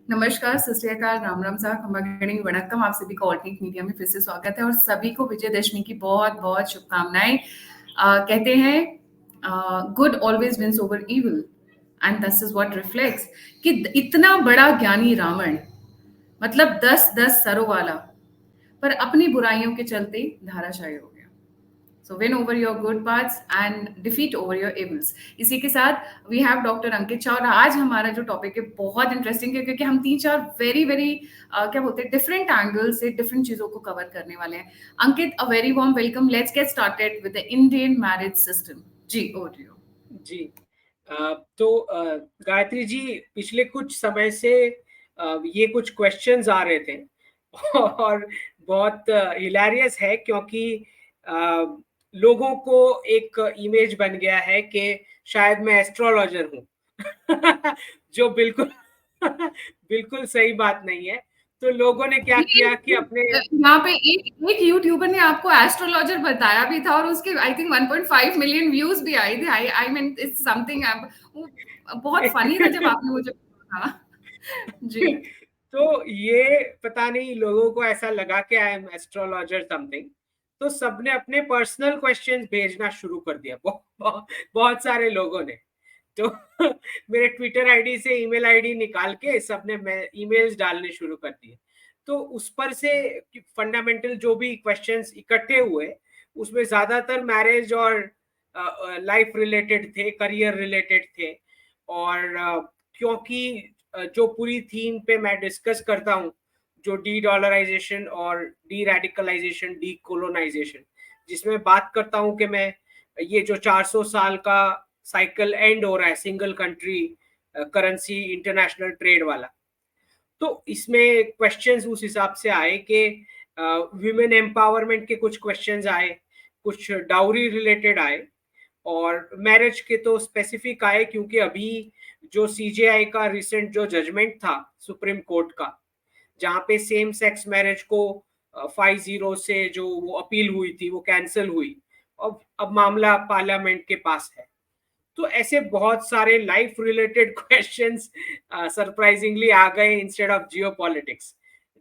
नमस्कार, सत श्री अकाल, राम राम साहब, खम्बागणी वणक्कम। आप सभी का ऑल्टरनेट मीडिया में फिर से स्वागत है और सभी को विजयदशमी की बहुत बहुत शुभकामनाएं। कहते हैं good always wins over evil and this is what reflects कि इतना बड़ा ज्ञानी रावण, मतलब 10-10 सरों वाला, पर अपनी बुराइयों के चलते धाराशायी हो गया। So win over your good parts and defeat over your evils. इसी के साथ we have डॉक्टर अंकित शाह और आज हमारा जो टॉपिक है बहुत इंटरेस्टिंग है क्योंकि हम 3-4 वेरी वेरी क्या बोलते हैं डिफरेंट एंगल से डिफरेंट चीजों को कवर करने वाले हैं। Ankit, a very warm welcome. Let's get started with the Indian marriage system. जी, ओवर टू यू। जी। गायत्री जी, पिछले कुछ समय से ये कुछ क्वेश्चंस आ रहे थे और बहुत हिलेरियस है क्योंकि लोगों को एक इमेज बन गया है कि शायद मैं एस्ट्रोलॉजर हूँ जो बिल्कुल बिल्कुल सही बात नहीं है। तो लोगों ने क्या किया कि अपने यहाँ पे एक यूट्यूबर ने आपको एस्ट्रोलॉजर बताया भी था और उसके आई थिंक 1.5 मिलियन व्यूज भी आए थे। आई मीन इट्स समथिंग, बहुत फनी था जब आपने मुझे कहा। जी। तो ये पता नहीं लोगों को ऐसा लगा कि आई एम एस्ट्रोलॉजर समथिंग, तो सबने अपने पर्सनल क्वेश्चंस भेजना शुरू कर दिया। बहुत सारे लोगों ने तो मेरे ट्विटर आईडी से ईमेल आईडी निकाल के सबने ईमेल्स डालने शुरू कर दिए। तो उस पर से फंडामेंटल जो भी क्वेश्चंस इकट्ठे हुए उसमें ज्यादातर मैरिज और लाइफ रिलेटेड थे, करियर रिलेटेड थे। और क्योंकि जो पूरी थीम पे मैं डिस्कस करता हूँ, जो डी डॉलराइजेशन और डी रेडिकलाइजेशन, डी कोलोनाइजेशन, जिसमें बात करता हूँ कि मैं ये जो 400 साल का साइकिल एंड हो रहा है single country currency international trade वाला, तो इसमें क्वेश्चंस उस हिसाब से आए कि विमेन एम्पावरमेंट के कुछ क्वेश्चंस आए, कुछ डाउरी रिलेटेड आए और मैरिज के तो स्पेसिफिक आए क्योंकि अभी जो सीजेआई का रिसेंट जो जजमेंट था सुप्रीम कोर्ट का, जहां पे सेम सेक्स मैरिज को 5-0 से जो वो अपील हुई थी वो कैंसिल हुई। अब मामला पार्लियामेंट के पास है। तो ऐसे बहुत सारे लाइफ रिलेटेड क्वेश्चंस सरप्राइजिंगली आ गए instead of Jio politics,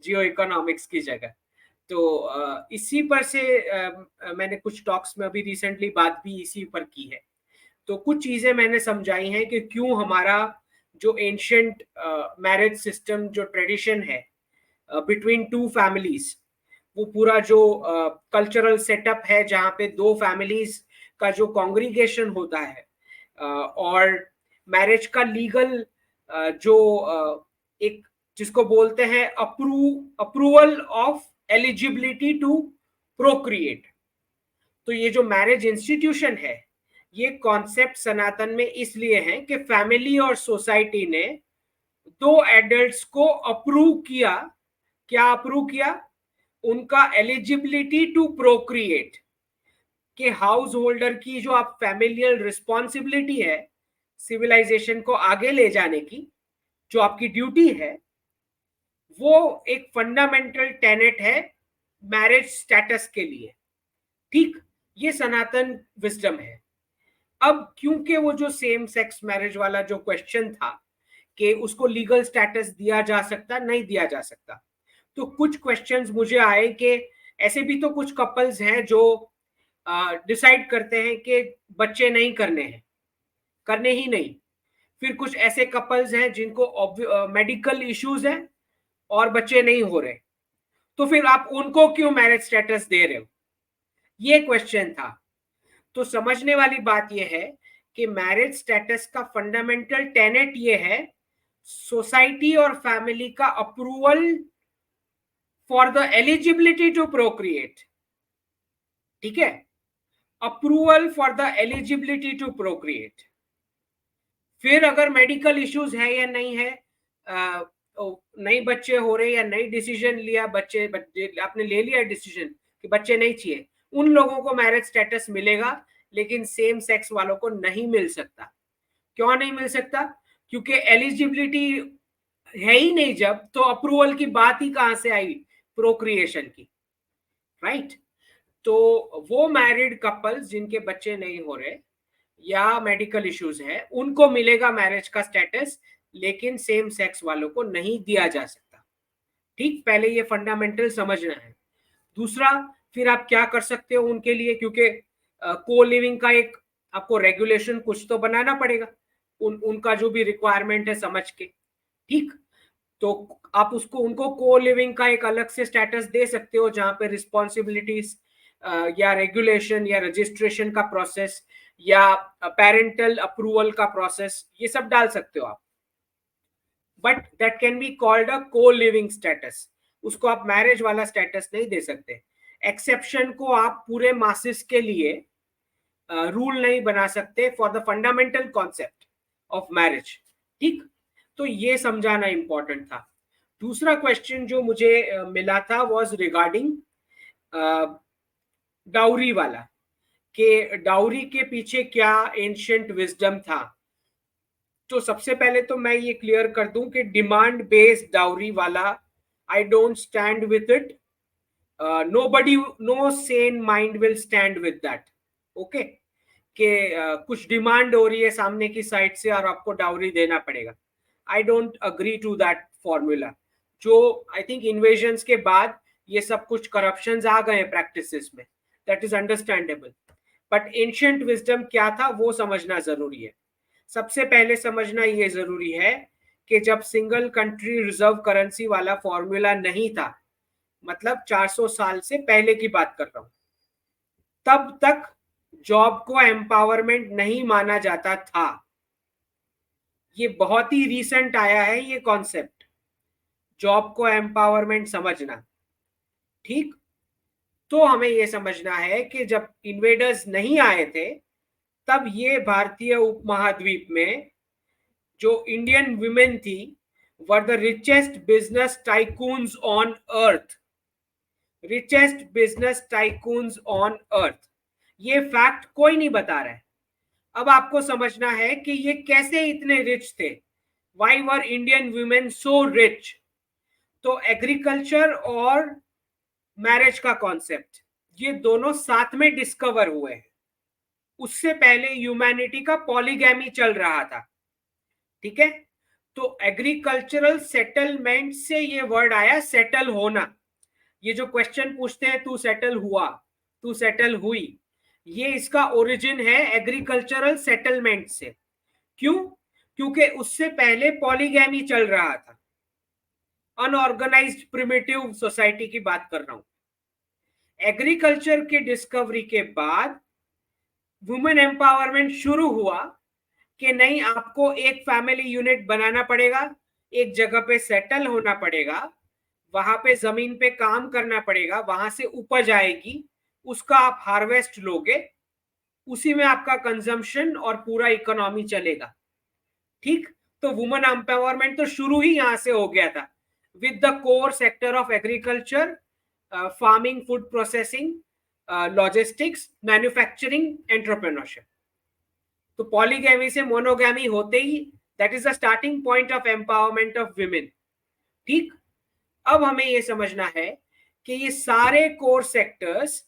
Jio economics की जगह। तो इसी पर से मैंने कुछ टॉक्स में अभी रिसेंटली बात भी इसी पर की है। तो कुछ चीजें मैंने समझाई हैं कि क्यों हमारा जो एंशियंट मैरिज सिस्टम, जो ट्रेडिशन है बिटवीन टू फैमिलीज, वो पूरा जो कल्चरल सेटअप है जहाँ पे दो फैमिलीज का जो कॉन्ग्रीगेशन होता है और मैरिज का लीगल जो एक जिसको बोलते हैं approval of eligibility to procreate. तो ये जो मैरिज इंस्टीट्यूशन है, ये कॉन्सेप्ट सनातन में इसलिए है कि फैमिली और सोसाइटी ने दो एडल्ट्स को अप्रूव किया। क्या अप्रूव किया? उनका एलिजिबिलिटी टू प्रोक्रिएट, कि हाउस होल्डर की जो आप फैमिलियल रिस्पॉन्सिबिलिटी है सिविलाइजेशन को आगे ले जाने की, जो आपकी ड्यूटी है, वो एक फंडामेंटल टेनेट है मैरिज स्टेटस के लिए। ठीक, ये सनातन विजडम है। अब क्योंकि वो जो सेम सेक्स मैरिज वाला जो क्वेश्चन था कि उसको लीगल स्टेटस दिया जा सकता नहीं दिया जा सकता, तो कुछ क्वेश्चंस मुझे आए कि ऐसे भी तो कुछ कपल्स हैं जो डिसाइड करते हैं कि बच्चे नहीं करने हैं, करने ही नहीं। फिर कुछ ऐसे कपल्स हैं जिनको मेडिकल इश्यूज हैं और बच्चे नहीं हो रहे, तो फिर आप उनको क्यों मैरिज स्टेटस दे रहे हो? ये क्वेश्चन था। तो समझने वाली बात यह है कि मैरिज स्टेटस का फंडामेंटल टेनेट ये है, सोसाइटी और फैमिली का approval for the eligibility to procreate. ठीक है, approval for the eligibility to procreate. फिर अगर मेडिकल इश्यूज है या नहीं है, नई बच्चे हो रहे या नई डिसीजन लिया, बच्चे आपने ले लिया डिसीजन कि बच्चे नहीं चाहिए, उन लोगों को मैरिज स्टेटस मिलेगा, लेकिन सेम सेक्स वालों को नहीं मिल सकता। क्यों नहीं मिल सकता? क्योंकि एलिजिबिलिटी है ही नहीं, जब तो अप्रूवल की बात ही कहां से आई प्रोक्रिएशन की, राइट? तो वो मैरिड कपल्स जिनके बच्चे नहीं हो रहे या मेडिकल इश्यूज है, उनको मिलेगा मैरिज का स्टेटस लेकिन सेम सेक्स वालों को नहीं दिया जा सकता। ठीक, पहले ये फंडामेंटल समझना है। दूसरा, फिर आप क्या कर सकते हो उनके लिए, क्योंकि को लिविंग का एक आपको रेगुलेशन कुछ तो बनाना पड़ेगा, उनका जो भी रिक्वायरमेंट है समझ के। ठीक, तो आप उसको उनको को लिविंग का एक अलग से स्टेटस दे सकते हो, जहां पे रिस्पॉन्सिबिलिटीज या रेगुलेशन या रजिस्ट्रेशन का प्रोसेस या पेरेंटल अप्रूवल का प्रोसेस, ये सब डाल सकते हो आप। But that can be called a को लिविंग स्टेटस, उसको आप मैरिज वाला स्टेटस नहीं दे सकते। एक्सेप्शन को आप पूरे मासिस के लिए रूल नहीं बना सकते for the fundamental concept of marriage. ठीक, तो ये समझाना इंपॉर्टेंट था। दूसरा क्वेश्चन जो मुझे मिला था वाज रिगार्डिंग डाउरी वाला, कि डाउरी के पीछे क्या एंशिएंट विजडम था। तो सबसे पहले तो मैं ये क्लियर कर दूं कि डिमांड बेस्ड डाउरी वाला I don't stand with it. Nobody, no sane mind will stand with that. Okay, कि कुछ डिमांड हो रही है सामने की साइड से और आपको डाउरी देना पड़ेगा। I don't agree to that formula. जो आई थिंक इन्वेजन्स के बाद ये सब कुछ करप्शंस आ गए प्रैक्टिसेस में, that is understandable. But ancient wisdom क्या था वो समझना जरूरी है। सबसे पहले समझना ये जरूरी है कि जब सिंगल कंट्री रिजर्व करेंसी वाला फॉर्मूला नहीं था, मतलब 400 साल से पहले की बात कर रहा हूं, तब तक जॉब को एम्पावरमेंट नहीं माना जाता था। ये बहुत ही रीसेंट आया है ये कॉन्सेप्ट, जॉब को एम्पावरमेंट समझना। ठीक, तो हमें ये समझना है कि जब इन्वेडर्स नहीं आए थे, तब ये भारतीय उपमहाद्वीप में जो इंडियन वुमेन थी were the richest business tycoons on earth. Richest business tycoons on earth, ये फैक्ट कोई नहीं बता रहा है। अब आपको समझना है कि ये कैसे इतने रिच थे, why were Indian women so rich. तो एग्रीकल्चर और मैरिज का कॉन्सेप्ट ये दोनों साथ में डिस्कवर हुए हैं। उससे पहले ह्यूमैनिटी का पॉलीगैमी चल रहा था। ठीक है, तो एग्रीकल्चरल सेटलमेंट से ये वर्ड आया सेटल होना। ये जो क्वेश्चन पूछते हैं तू सेटल हुआ, तू सेटल हुई, ये इसका ओरिजिन है एग्रीकल्चरल सेटलमेंट से। क्यों? क्योंकि उससे पहले पॉलीगैमी चल रहा था, अनऑर्गेनाइज्ड प्रिमिटिव सोसाइटी की बात कर रहा हूं। एग्रीकल्चर के डिस्कवरी के बाद वुमेन एम्पावरमेंट शुरू हुआ कि नहीं, आपको एक फैमिली यूनिट बनाना पड़ेगा, एक जगह पे सेटल होना पड़ेगा, वहां पे जमीन पे काम करना पड़ेगा, वहां से उपज आएगी, उसका आप हार्वेस्ट लोगे, उसी में आपका कंजम्पशन और पूरा इकोनॉमी चलेगा। ठीक, तो वुमेन एम्पावरमेंट तो शुरू ही यहां से हो गया था with the core sector of agriculture, farming, food processing, logistics, manufacturing, entrepreneurship. तो पॉलीगैमी से मोनोगैमी होते ही that is the starting point of empowerment of women. ठीक, अब हमें यह समझना है कि ये सारे कोर सेक्टर्स,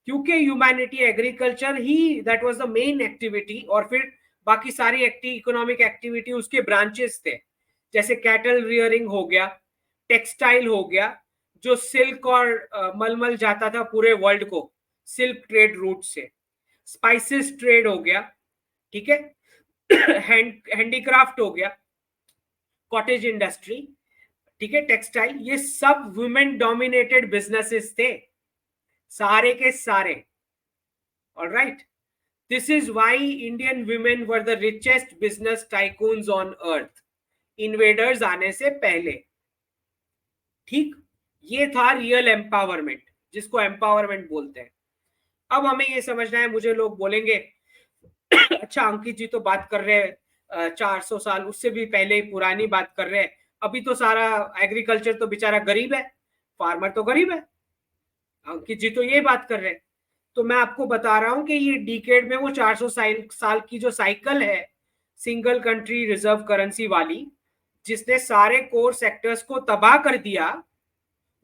क्योंकि ह्यूमैनिटी एग्रीकल्चर ही that was the main activity, और फिर बाकी सारी इकोनॉमिक एक्टिविटी उसके ब्रांचेस थे, जैसे कैटल रियरिंग हो गया, टेक्सटाइल हो गया, जो सिल्क और मलमल जाता था पूरे वर्ल्ड को सिल्क ट्रेड रूट से, स्पाइसेस ट्रेड हो गया, ठीक है, हैंडीक्राफ्ट हो गया, कॉटेज इंडस्ट्री, ठीक है, टेक्सटाइल, ये सब वुमेन डोमिनेटेड बिजनेसेस थे, सारे के सारे। Alright, this is why Indian women were the richest business tycoons on earth invaders आने से पहले। ठीक, ये था रियल एम्पावरमेंट, जिसको एम्पावरमेंट बोलते हैं। अब हमें ये समझना है, मुझे लोग बोलेंगे अच्छा अंकित जी तो बात कर रहे हैं 400 साल, उससे भी पहले ही पुरानी बात कर रहे हैं, अभी तो सारा एग्रीकल्चर तो बेचारा गरीब है, फार्मर तो गरीब है, अंकित जी तो ये बात कर रहे हैं। तो मैं आपको बता रहा हूं कि ये डिकेड में वो 400 साल की जो साइकिल है सिंगल कंट्री रिजर्व करेंसी वाली, जिसने सारे कोर सेक्टर्स को तबाह कर दिया,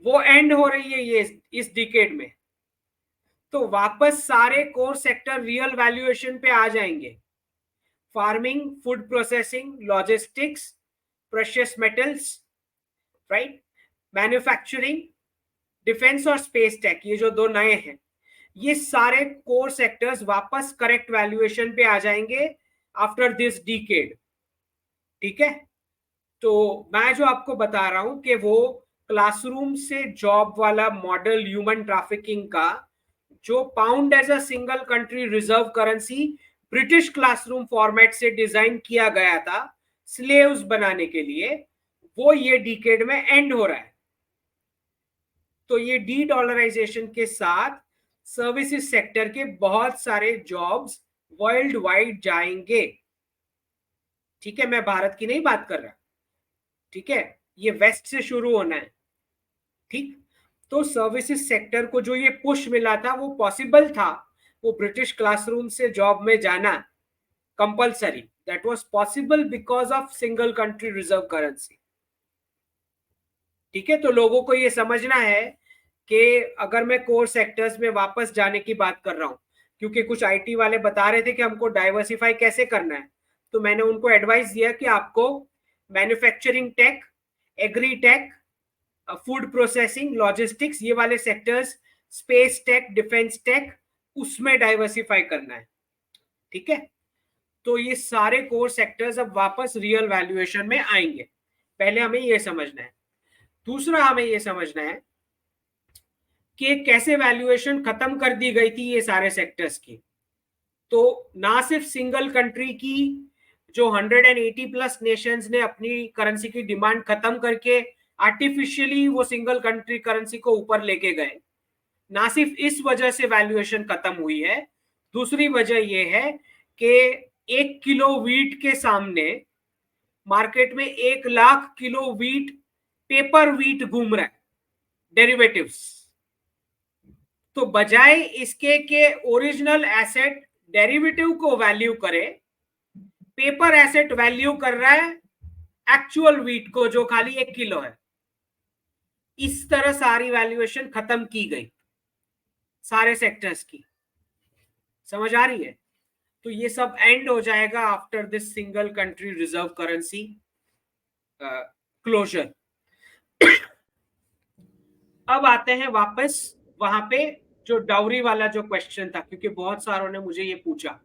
वो एंड हो रही है ये इस डिकेड में। तो वापस सारे कोर सेक्टर रियल वैल्यूएशन पे आ जाएंगे, farming, food processing, logistics, precious metals, right, manufacturing, defence और स्पेस टेक, ये जो दो नए हैं, ये सारे कोर सेक्टर्स वापस करेक्ट वैल्यूएशन पे आ जाएंगे आफ्टर दिस डिकेड। ठीक है, तो मैं जो आपको बता रहा हूं कि वो क्लासरूम से जॉब वाला मॉडल ह्यूमन ट्रैफिकिंग का, जो pound as a single country reserve currency British classroom format से डिजाइन किया गया था स्लेव्स बनाने के लिए, वो ये डिकेड में एंड हो रहा है। तो ये डी डॉलराइजेशन के साथ सर्विसेज सेक्टर के बहुत सारे जॉब्स वर्ल्ड वाइड जाएंगे। ठीक है, मैं भारत की नहीं बात कर रहा, ठीक है, ये वेस्ट से शुरू होना है। ठीक, तो सर्विसेज सेक्टर को जो ये पुश मिला था वो पॉसिबल था, वो ब्रिटिश क्लासरूम से जॉब में जाना compulsory, that was possible because of single country reserve currency. ठीक है, तो लोगों को ये समझना है कि अगर मैं कोर सेक्टर्स में वापस जाने की बात कर रहा हूं, क्योंकि कुछ आईटी वाले बता रहे थे कि हमको डाइवर्सिफाई कैसे करना है, तो मैंने उनको एडवाइस दिया कि आपको manufacturing tech, agri tech, food processing, logistics, ये वाले sectors, space tech, defence tech, उसमें डाइवर्सिफाई करना है। ठीक है, तो ये सारे कोर सेक्टर्स अब वापस रियल वैल्यूएशन में आएंगे, पहले हमें ये समझना है। दूसरा हमें ये समझना है कि कैसे वैल्यूएशन खत्म कर दी गई थी ये सारे सेक्टर्स की। तो ना सिर्फ सिंगल कंट्री की जो 180 प्लस नेशंस ने अपनी करेंसी की डिमांड खत्म करके आर्टिफिशियली वो सिंगल कंट्री करेंसी को ऊपर लेके गए, ना सिर्फ इस वजह से वैल्यूएशन खत्म हुई है, दूसरी वजह ये है कि 1 किलो वीट के सामने मार्केट में 1 lakh kilo wheat, paper wheat घूम रहा है, डेरिवेटिव्स। तो बजाय इसके के ओरिजिनल एसेट डेरिवेटिव को वैल्यू करे, पेपर एसेट वैल्यू कर रहा है एक्चुअल वीट को जो खाली 1 किलो है। इस तरह सारी वैल्यूएशन खत्म की गई सारे सेक्टर्स की, समझ आ रही है? तो ये सब एंड हो जाएगा after this single country reserve currency closure. अब आते हैं वापस वहां पे जो डाउरी वाला जो क्वेश्चन था, क्योंकि बहुत सारों ने मुझे ये पूछा।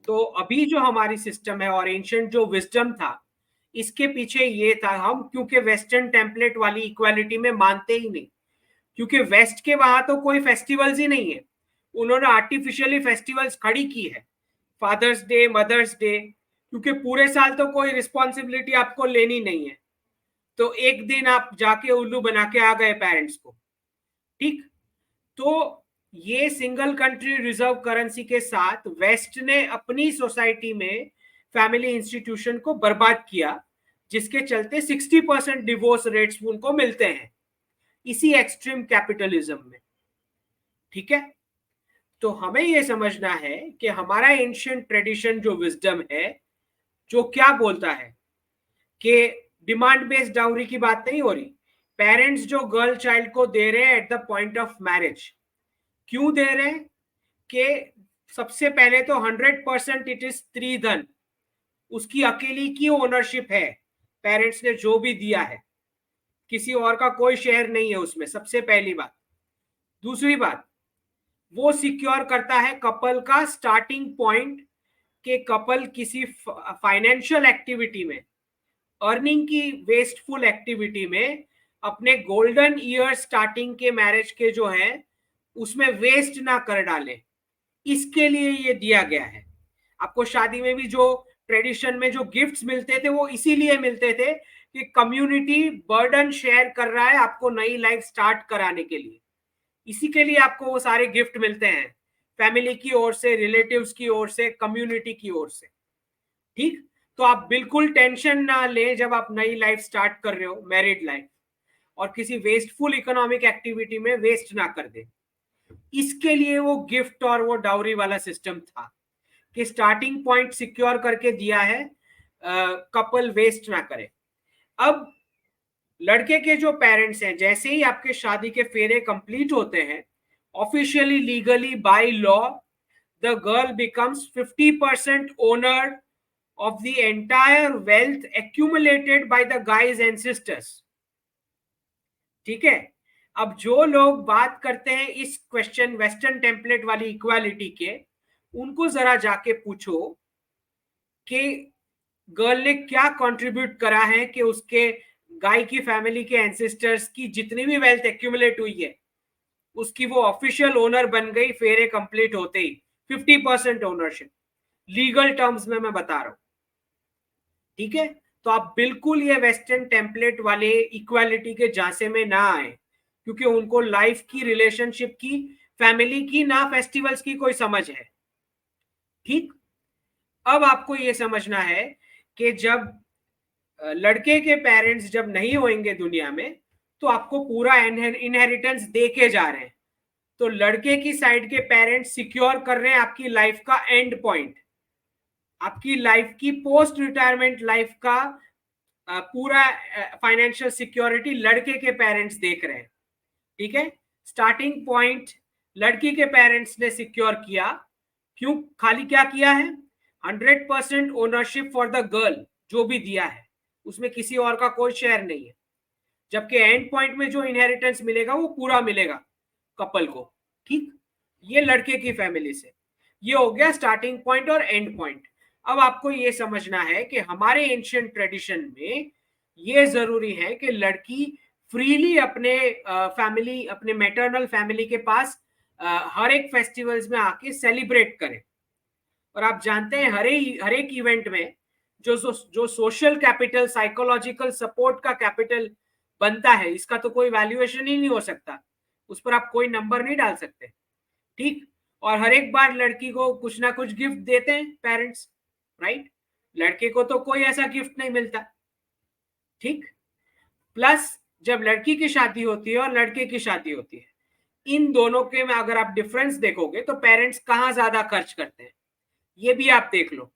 तो अभी जो हमारी सिस्टम है और एंशिएंट जो विजडम था, इसके पीछे ये था, हम क्योंकि वेस्टर्न टेम्पलेट वाली इक्वालिटी में मानते ही नहीं, क्योंकि वेस्ट के वहां तो कोई फेस्टिवल्स ही नहीं है, उन्होंने आर्टिफिशियली फेस्टिवल्स खड़ी की है, फादर्स डे, मदर्स डे, क्योंकि पूरे साल तो कोई रिस्पॉन्सिबिलिटी आपको लेनी नहीं है, तो एक दिन आप जाके उल्लू बना के आ गए पेरेंट्स को। ठीक, तो ये सिंगल कंट्री रिजर्व करेंसी के साथ वेस्ट ने अपनी सोसाइटी में फैमिली इंस्टीट्यूशन को बर्बाद किया, जिसके चलते 60% डिवोर्स रेट्स उनको मिलते हैं इसी एक्सट्रीम कैपिटलिज्म में। ठीक है, तो हमें यह समझना है कि हमारा एंशिएंट ट्रेडिशन जो विजडम है, जो क्या बोलता है कि डिमांड बेस्ड डाउरी की बात नहीं हो रही, पेरेंट्स जो गर्ल चाइल्ड को दे रहे हैं at the point of marriage, क्यों दे रहे हैं कि सबसे पहले तो 100% इट इज स्त्रीधन, उसकी अकेली की ओनरशिप है, पेरेंट्स ने जो भी दिया है, किसी और का कोई शेयर नहीं है उसमें, सबसे पहली बात। दूसरी बात, वो सिक्योर करता है कपल का स्टार्टिंग पॉइंट, कि कपल किसी फाइनेंशियल एक्टिविटी में, अर्निंग की वेस्टफुल एक्टिविटी में अपने गोल्डन ईयर स्टार्टिंग के मैरिज के जो है उसमें वेस्ट ना कर डाले, इसके लिए ये दिया गया है। आपको शादी में भी जो ट्रेडिशन में जो गिफ्ट्स मिलते थे वो इसीलिए मिलते थे कि कम्युनिटी बर्डन शेयर कर रहा है आपको नई लाइफ स्टार्ट कराने के लिए, इसी के लिए आपको वो सारे गिफ्ट मिलते हैं, फैमिली की ओर से, रिलेटिव्स की ओर से, कम्युनिटी की ओर से। ठीक, तो आप बिल्कुल टेंशन ना लें जब आप नई लाइफ स्टार्ट कर रहे हो, मैरिड लाइफ, और किसी वेस्टफुल इकोनॉमिक एक्टिविटी में वेस्ट ना कर दे, इसके लिए वो गिफ्ट और वो डाउरी वाला सिस्टम था कि स्टार्टिंग पॉइंट सिक्योर करके दिया है, कपल वेस्ट ना करे। अब लड़के के जो पेरेंट्स हैं, जैसे ही आपके शादी के फेरे कंप्लीट होते हैं, officially legally by law the girl becomes 50% owner of the entire wealth accumulated by the guy's ancestors. ठीक है, अब जो लोग बात करते हैं इस क्वेश्चन वेस्टर्न टेम्पलेट वाली इक्वालिटी के, उनको जरा जाके पूछो कि गर्ल ने क्या कंट्रीब्यूट करा है कि उसके गाय की फैमिली के एंसेस्टर्स की जितनी भी वेल्थ एक्यूमुलेट हुई है उसकी वो ऑफिशियल ओनर बन गई फेरे कंप्लीट होते ही, 50% ओनरशिप लीगल टर्म्स में मैं बता रहा हूं। ठीक है, तो आप बिल्कुल ये वेस्टर्न टेम्पलेट वाले इक्वालिटी के झांसे में ना आए, क्योंकि उनको लाइफ की, रिलेशनशिप की, फैमिली की, ना फेस्टिवल्स की कोई समझ है। ठीक, अब आपको ये समझना है कि जब लड़के के पेरेंट्स जब नहीं होंगे दुनिया में, तो आपको पूरा इनहेरिटेंस दे के जा रहे हैं। तो लड़के की साइड के पेरेंट्स सिक्योर कर रहे हैं आपकी लाइफ का एंड पॉइंट, आपकी लाइफ की पोस्ट रिटायरमेंट लाइफ का पूरा फाइनेंशियल सिक्योरिटी लड़के के पेरेंट्स देख रहे हैं। ठीक है, स्टार्टिंग पॉइंट लड़की के पेरेंट्स ने सिक्योर किया। क्यों? खाली क्या किया है? 100% ओनरशिप फॉर द गर्ल, जो भी दिया है उसमें किसी और का कोई शेयर नहीं है, जबकि एंड पॉइंट में जो इनहेरिटेंस मिलेगा वो पूरा मिलेगा कपल को। ठीक, ये लड़के की फैमिली से, ये हो गया स्टार्टिंग पॉइंट और एंड पॉइंट। अब आपको ये समझना है कि हमारे एंशिएंट ट्रेडिशन में ये जरूरी है कि लड़की फ्रीली अपने फैमिली, अपने मैटरनल फैमिली के पास हर एक फेस्टिवल्स में आके सेलिब्रेट करे। और आप जानते हैं हर एक इवेंट में जो सोशल कैपिटल, साइकोलॉजिकल सपोर्ट का कैपिटल बनता है, इसका तो कोई वैल्यूएशन ही नहीं हो सकता, उस पर आप कोई नंबर नहीं डाल सकते। ठीक, और हर एक बार लड़की को कुछ ना कुछ गिफ्ट देते हैं पेरेंट्स, राइट? लड़के को तो कोई ऐसा गिफ्ट नहीं मिलता। ठीक, प्लस जब लड़की की शादी होती है और लड़के की शादी होती है, इन दोनों के में अगर आप डिफरेंस देखोगे तो पेरेंट्स कहाँ ज्यादा खर्च करते हैं, ये भी आप देख लो।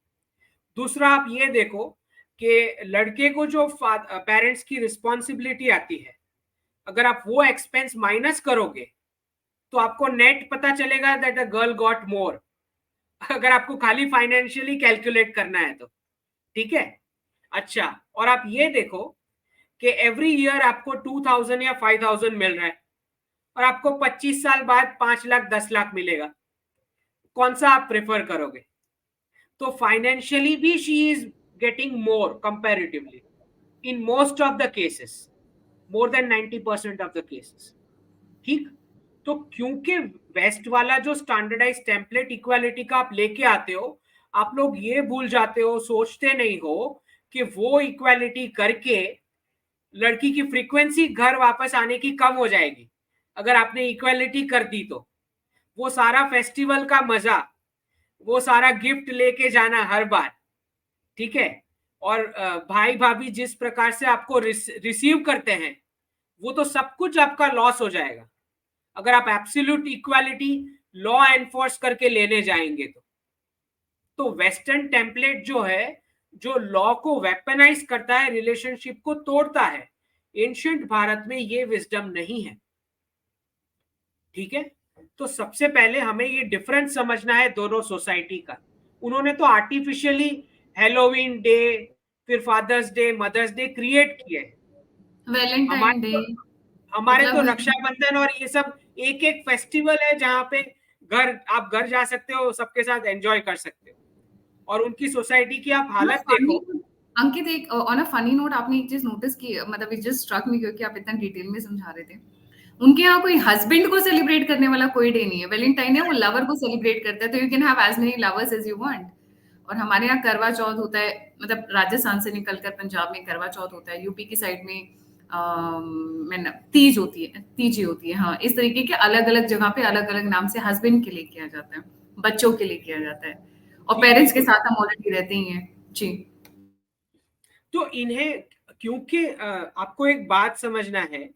दूसरा आप ये देखो कि लड़के को जो पेरेंट्स की रिस्पॉन्सिबिलिटी आती है, अगर आप वो एक्सपेंस माइनस करोगे तो आपको नेट पता चलेगा that a girl got more, अगर आपको खाली फाइनेंशियली कैलकुलेट करना है तो। ठीक है, अच्छा, और आप ये देखो कि एवरी ईयर आपको 2000 या 5000 मिल रहा है और आपको 25 साल बाद 5 लाख 10 लाख मिलेगा, कौन सा आप प्रेफर करोगे? तो फाइनेंशियली भी she is getting more comparatively in most of the cases, more than 90% of the cases. ठीक, तो क्योंकि वेस्ट वाला जो स्टैंडर्डाइज टेम्पलेट इक्वालिटी का आप लेके आते हो, आप लोग ये भूल जाते हो, सोचते नहीं हो कि वो इक्वालिटी करके लड़की की फ्रीक्वेंसी घर वापस आने की कम हो जाएगी। अगर आपने इक्वालिटी कर दी तो वो सारा फेस्टिवल का मजा, वो सारा गिफ्ट लेके जाना हर बार, ठीक है, और भाई भाभी जिस प्रकार से आपको रिसीव करते हैं, वो तो सब कुछ आपका लॉस हो जाएगा अगर आप एब्सोल्यूट इक्वालिटी लॉ एनफोर्स करके लेने जाएंगे तो वेस्टर्न टेम्पलेट जो है, जो लॉ को वेपनाइज करता है, रिलेशनशिप को तोड़ता है, एंशिएंट भारत में ये विजडम नहीं है। ठीक है, तो सबसे पहले हमें ये डिफरेंस समझना है दोनों सोसाइटी का। उन्होंने तो आर्टिफिशियली हैलोवीन डे, फिर Father's Day, Mother's Day create किए, वैलेंटाइन डे, हमारे तो मतलब रक्षाबंधन और ये सब एक एक फेस्टिवल है जहाँ पे आप घर जा सकते हो, सबके साथ एंजॉय कर सकते हो, और उनकी सोसाइटी की आप हालत देखो। अंकित, एक ऑन अ फनी नोट, आपने एक चीज नोटिस की, मतलब इट जस्ट स्ट्रक मी, क्योंकि आप इतना डिटेल में समझा रहे थे। उनके यहाँ कोई हस्बैंड को सेलिब्रेट करने वाला कोई डे नहीं है, वैलेंटाइन है, वो लवर को सेलिब्रेट करता है, तो you can have as many lovers as you want. और हमारे यहाँ करवा चौथ होता है, मतलब राजस्थान से निकलकर पंजाब में करवा चौथ होता है, यूपी की साइड में तीज होती है, तीजी होती है। हाँ, इस तरीके के अलग अलग जगह पे अलग अलग नाम से हस्बैंड के लिए किया जाता है, बच्चों के लिए किया जाता है, और पेरेंट्स के साथ हम ऑलरेडी रहते ही हैं जी। तो इन्हें, क्योंकि आपको एक बात समझना है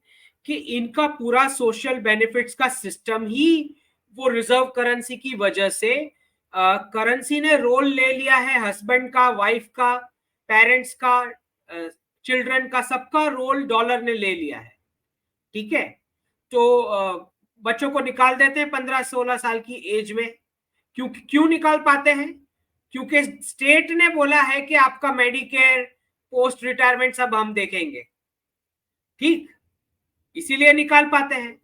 कि इनका पूरा सोशल बेनिफिट्स का सिस्टम ही वो रिजर्व करेंसी की वजह से, करेंसी ने रोल ले लिया है हस्बैंड का, वाइफ का, पेरेंट्स का, चिल्ड्रन का, सबका रोल डॉलर ने ले लिया है। ठीक है, तो बच्चों को निकाल देते हैं 15-16 साल की एज में। क्यों निकाल पाते हैं? क्योंकि स्टेट ने बोला है कि आपका मेडिकेयर, पोस्ट रिटायरमेंट सब हम देखेंगे, ठीक, इसीलिए निकाल पाते हैं।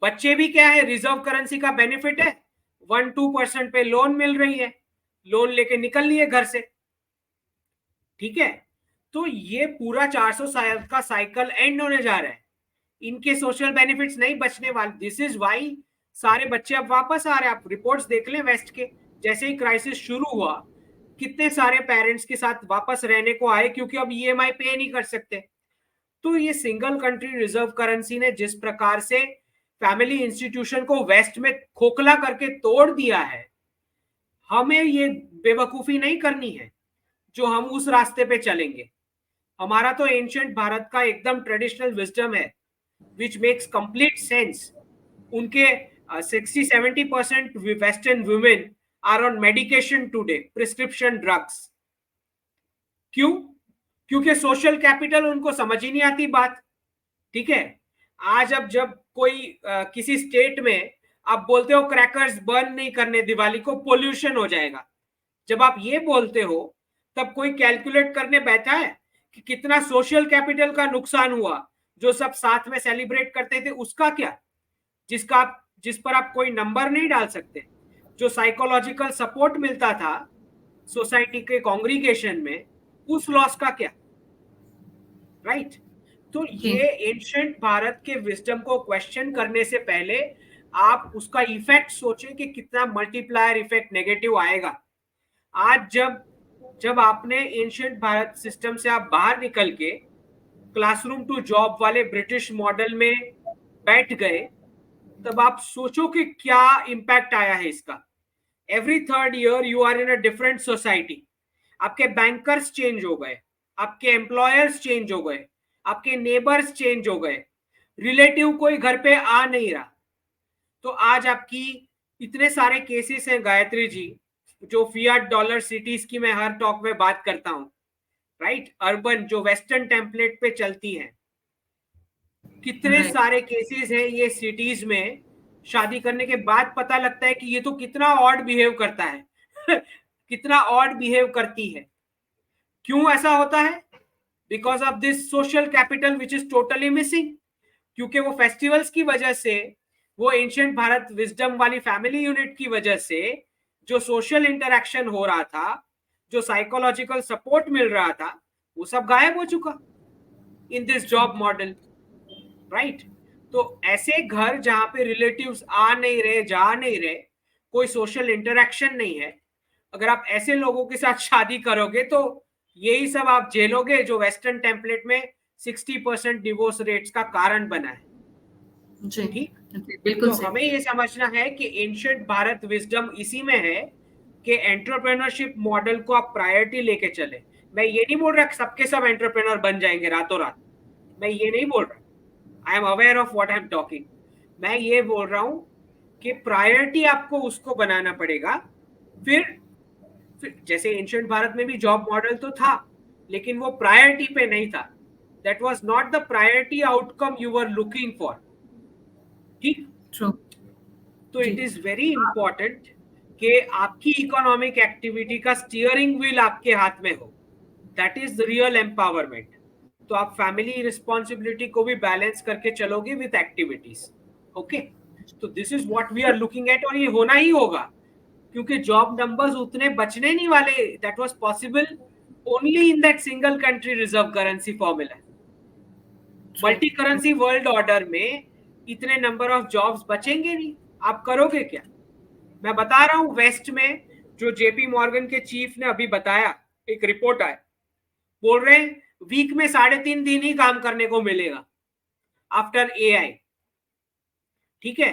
बच्चे भी क्या है, रिजर्व करेंसी का बेनिफिट है, 1-2% पे लोन मिल रही है, लोन लेके निकल लिए घर से, ठीक है। तो ये पूरा 400 साल का साइकिल एंड होने जा रहा है, इनके सोशल बेनिफिट्स नहीं बचने वाले। दिस इज वाई सारे बच्चे अब वापस आ रहे हैं। आप रिपोर्ट्स देख लें वेस्ट के, जैसे ही क्राइसिस शुरू हुआ कितने सारे पेरेंट्स के साथ वापस रहने को आए, क्योंकि अब ईएमआई पे नहीं कर सकते। तो ये सिंगल कंट्री रिजर्व करेंसी ने जिस प्रकार से फैमिली इंस्टीट्यूशन को वेस्ट में खोखला करके तोड़ दिया है, हमें ये बेवकूफी नहीं करनी है जो हम उस रास्ते पे चलेंगे। हमारा तो एंशिएंट भारत का एकदम ट्रेडिशनल विजडम है which makes complete sense. उनके 60-70% Western women are on medication today, prescription drugs. क्यों? क्योंकि सोशल कैपिटल उनको समझ ही नहीं आती बात, ठीक है। आज अब जब कोई किसी स्टेट में आप बोलते हो क्रैकर्स बर्न नहीं करने दिवाली को, पोल्यूशन हो जाएगा, जब आप ये बोलते हो तब कोई कैलकुलेट करने बैठा है कि कितना सोशल कैपिटल का नुकसान हुआ। जो सब साथ में सेलिब्रेट करते थे उसका क्या, जिस पर आप कोई नंबर नहीं डाल सकते। जो साइकोलॉजिकल सपोर्ट मिलता था सोसाइटी के कांग्रीगेशन में, उस लॉस का क्या, राइट। तो ये एंशिएंट भारत के विजडम को क्वेश्चन करने से पहले आप उसका इफेक्ट सोचें कि कितना मल्टीप्लायर इफेक्ट नेगेटिव आएगा। आज जब आपने एंशिएंट भारत सिस्टम से आप बाहर निकल के क्लासरूम टू जॉब वाले ब्रिटिश मॉडल में बैठ गए, तब आप सोचो कि क्या इंपैक्ट आया है इसका। Every third year you are in a different society. आपके बैंकर्स चेंज हो गए, आपके एम्प्लॉयर्स चेंज हो गए, आपके नेबर्स चेंज हो गए, रिलेटिव कोई घर पे आ नहीं रहा। तो आज आपकी इतने सारे केसेस हैं गायत्री जी, जो फियाट डॉलर सिटीज की मैं हर टॉक में बात करता हूं, राइट, अर्बन जो वेस्टर्न टेम्पलेट पे चलती है, कितने सारे केसेस हैं ये सिटीज में। शादी करने के बाद पता लगता है कि ये तो कितना ऑड बिहेव करता है कितना ऑड बिहेव करती है। क्यों ऐसा होता है? Because of this social capital which is totally missing. क्योंकि वो फेस्टिवल्स की वजह से, वो एंशिएंट भारत विजडम वाली फैमिली यूनिट की वजह से जो सोशल इंटरेक्शन हो रहा था, जो साइकोलॉजिकल सपोर्ट मिल रहा था, वो सब गायब हो चुका in this job model, right. तो ऐसे घर जहां पे रिलेटिव्स आ नहीं रहे, जा नहीं रहे, कोई सोशल इंटरेक्शन नहीं है, अगर आप ऐसे लोगों के साथ शादी करोगे तो यही सब आप झेलोगे जो वेस्टर्न टेम्पलेट में 60% डिवोर्स रेट्स का कारण बना है, ठीक। बिल्कुल। तो हमें ये समझना है कि एंशिएंट भारत विजडम इसी में है कि एंटरप्रेन्योरशिप मॉडल को आप प्रायोरिटी लेके चले। मैं ये नहीं बोल रहा सबके सब एंटरप्रेन्योर बन जाएंगे रातों रात, मैं ये नहीं बोल रहा, I am aware of what I am talking. मैं ये बोल रहा हूं कि प्रायोरिटी आपको उसको बनाना पड़ेगा। फिर जैसे एंशिएंट भारत में भी जॉब मॉडल तो था, लेकिन वो प्रायोरिटी पे नहीं था। That was not the priority outcome you were looking for, ठीक। तो इट इज वेरी इंपॉर्टेंट कि आपकी इकोनॉमिक एक्टिविटी का स्टीयरिंग व्हील आपके हाथ में हो। That is the real empowerment. तो आप फैमिली रिस्पॉन्सिबिलिटी को भी बैलेंस करके चलोगे विद एक्टिविटीज, ओके। तो this is what we are looking at, और ये होना ही होगा क्योंकि जॉब नंबर्स उतने बचने नहीं वाले। That was possible only in that single country reserve currency formula. Multi currency world order में इतने नंबर ऑफ जॉब्स बचेंगे नहीं, आप करोगे क्या? मैं बता रहा हूं, वेस्ट में जो जेपी मॉर्गन के चीफ ने अभी बताया, एक रिपोर्ट आया, बोल रहे हैं वीक में 3.5 दिन ही काम करने को मिलेगा आफ्टर एआई, ठीक है।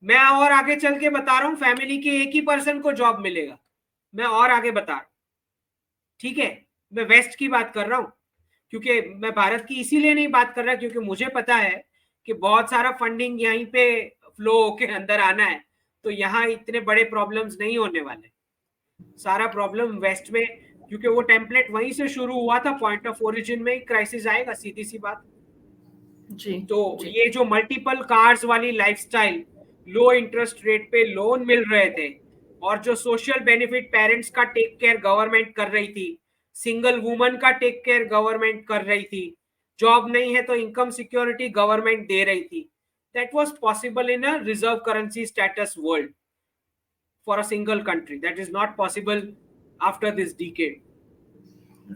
मैं और आगे चल के बता रहा हूं फैमिली के एक ही पर्सन को जॉब मिलेगा, मैं और आगे बता रहा हूं, ठीक है। मैं वेस्ट की बात कर रहा हूं, क्योंकि मैं भारत की इसीलिए नहीं बात कर रहा क्योंकि मुझे पता है कि बहुत सारा फंडिंग यहीं पे फ्लो होके अंदर आना है, तो यहाँ इतने बड़े प्रॉब्लम्स नहीं होने वाले। सारा प्रॉब्लम वेस्ट में, क्योंकि वो टेम्पलेट वहीं से शुरू हुआ था, पॉइंट ऑफ ओरिजिन में ही क्राइसिस आएगा, सीधी सी बात जी। तो जी। ये जो मल्टीपल कार्स वाली लाइफस्टाइल, लो इंटरेस्ट रेट पे लोन मिल रहे थे, और जो सोशल बेनिफिट पेरेंट्स का टेक केयर गवर्नमेंट कर रही थी, सिंगल वुमन का टेक केयर गवर्नमेंट कर रही थी, जॉब नहीं है तो इनकम सिक्योरिटी गवर्नमेंट दे रही थी, that was possible in a reserve currency status world for a single country. That is not possible after this decade.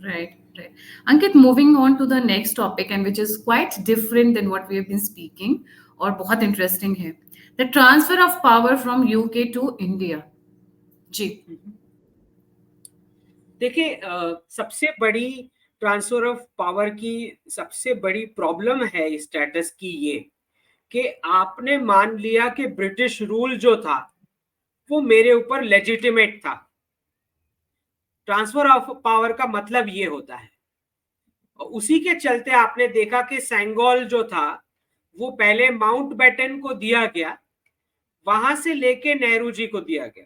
Right, right. Ankit, moving on to the next topic, and which is quite different than what we have been speaking, और बहुत interesting है. The transfer of power from UK to India. जी. देखिए, सबसे बड़ी transfer of power की सबसे बड़ी problem है इस स्टेटस की ये कि आपने मान लिया कि ब्रिटिश रूल जो था वो मेरे ऊपर लेजिटिमेट था. ट्रांसफर ऑफ पावर का मतलब ये होता है. उसी के चलते आपने देखा कि सेंगोल जो था वो पहले माउंटबेटन को दिया गया, वहां से लेके नेहरू जी को दिया गया.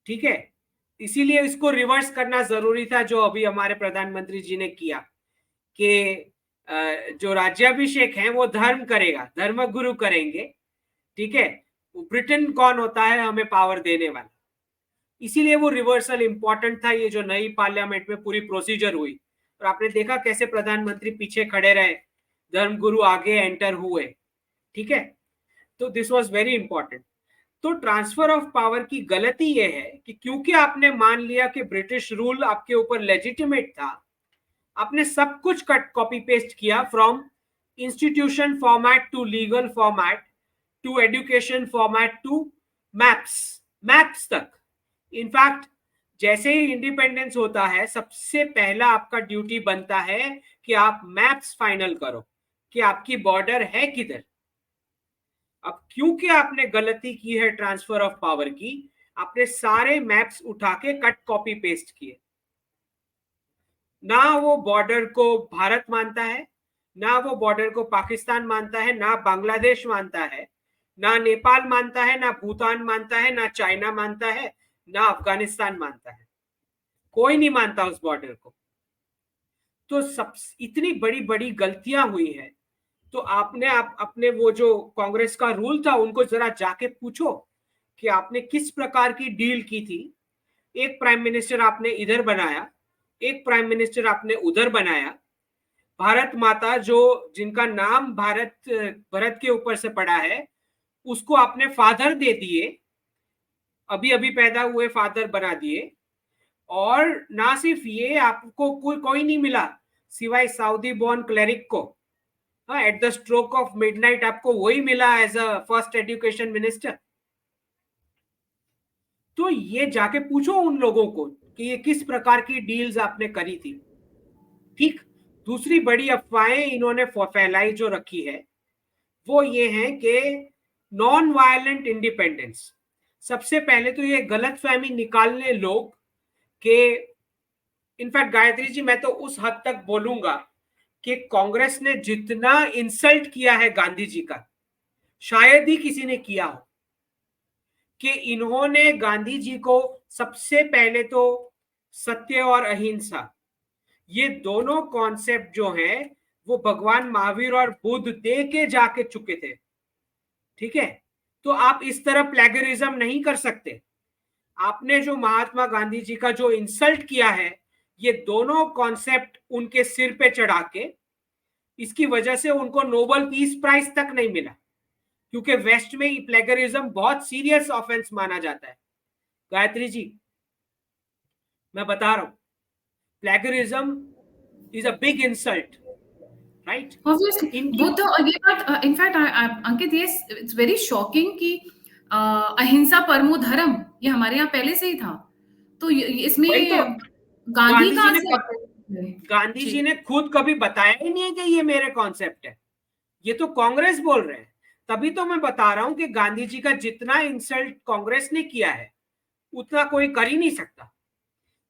ठीक है, इसीलिए इसको रिवर्स करना जरूरी था जो अभी हमारे प्रधानमंत्री जी ने किया कि जो राज्याभिषेक है वो धर्म करेगा, धर्म गुरु करेंगे. ठीक है, ब्रिटेन कौन होता है हमें पावर देने वाला, इसीलिए वो रिवर्सल इंपॉर्टेंट था. ये जो नई पार्लियामेंट में पूरी प्रोसीजर हुई और आपने देखा कैसे प्रधानमंत्री पीछे खड़े रहे, धर्मगुरु आगे एंटर हुए. ठीक है, तो दिस वाज वेरी इंपॉर्टेंट. तो ट्रांसफर ऑफ पावर की गलती यह है कि क्योंकि आपने मान लिया कि ब्रिटिश रूल आपके ऊपर लेजिटिमेट था, आपने सब कुछ कट कॉपी पेस्ट किया from institution format to legal format to education format to maps तक. इनफैक्ट जैसे ही इंडिपेंडेंस होता है सबसे पहला आपका ड्यूटी बनता है कि आप मैप्स फाइनल करो कि आपकी बॉर्डर है किधर. अब क्योंकि आपने गलती की है ट्रांसफर ऑफ पावर की, आपने सारे मैप्स उठा के कट कॉपी पेस्ट किए. ना वो बॉर्डर को भारत मानता है, ना वो बॉर्डर को पाकिस्तान मानता है, ना बांग्लादेश मानता है, ना नेपाल मानता है, ना भूटान मानता है, ना चाइना मानता है, ना अफगानिस्तान मानता है. कोई नहीं मानता उस बॉर्डर को. तो सब इतनी बड़ी बड़ी गलतियां हुई है. तो आपने अपने वो जो कांग्रेस का रूल था उनको जरा जाके पूछो कि आपने किस प्रकार की डील की थी. एक प्राइम मिनिस्टर आपने इधर बनाया, एक प्राइम मिनिस्टर आपने उधर बनाया. भारत माता जो जिनका नाम भरत के ऊपर से पड़ा है उसको आपने फादर दे दिए, अभी अभी पैदा हुए फादर बना दिए. और ना सिर्फ ये, आपको कोई नहीं मिला सिवाय सऊदी बॉर्न क्लेरिक को. At the stroke of midnight आपको वही मिला as a first education minister. तो ये जाके पूछो उन लोगों को कि ये किस प्रकार की डील्स आपने करी थी. ठीक, दूसरी बड़ी अफवाहें इन्होंने फैलाई जो रखी है वो ये है कि नॉन वायलेंट इंडिपेंडेंस. सबसे पहले तो ये गलतफहमी निकालने लोग कि इनफैक्ट गायत्री जी मैं तो उस हद तक बोलूंगा कि कांग्रेस ने जितना इंसल्ट किया है गांधी जी का शायद ही किसी ने किया हो. कि इन्होंने गांधी जी को सबसे पहले तो सत्य और अहिंसा, ये दोनों कॉन्सेप्ट जो है वो भगवान महावीर और बुद्ध दे के जाके चुके थे. ठीक है, तो आप इस तरह प्लेगरिज्म नहीं कर सकते. आपने जो महात्मा गांधी जी का जो इंसल्ट किया है ये दोनों कॉन्सेप्ट उनके सिर पे चढ़ा के, इसकी वजह से उनको नोबेल पीस प्राइज तक नहीं मिला, क्योंकि वेस्ट में प्लेगरिज्म बहुत सीरियस ऑफेंस माना जाता है. गायत्री जी मैं बता रहा हूं, plagiarism is a big insult, right. Obviously, Buddha, और ये बात इनफैक्ट अंकित, ये इट्स वेरी शॉकिंग कि अहिंसा परमो धर्म ये हमारे यहाँ पहले से ही था. तो इसमें तो गांधी गांधी जी कहाँ ने से गांधी जी ने खुद कभी बताया ही नहीं है कि ये मेरे कॉन्सेप्ट है. ये तो कांग्रेस बोल रहे हैं. तभी तो मैं बता रहा हूं कि गांधी जी का जितना इंसल्ट कांग्रेस ने किया है उतना कोई कर ही नहीं सकता.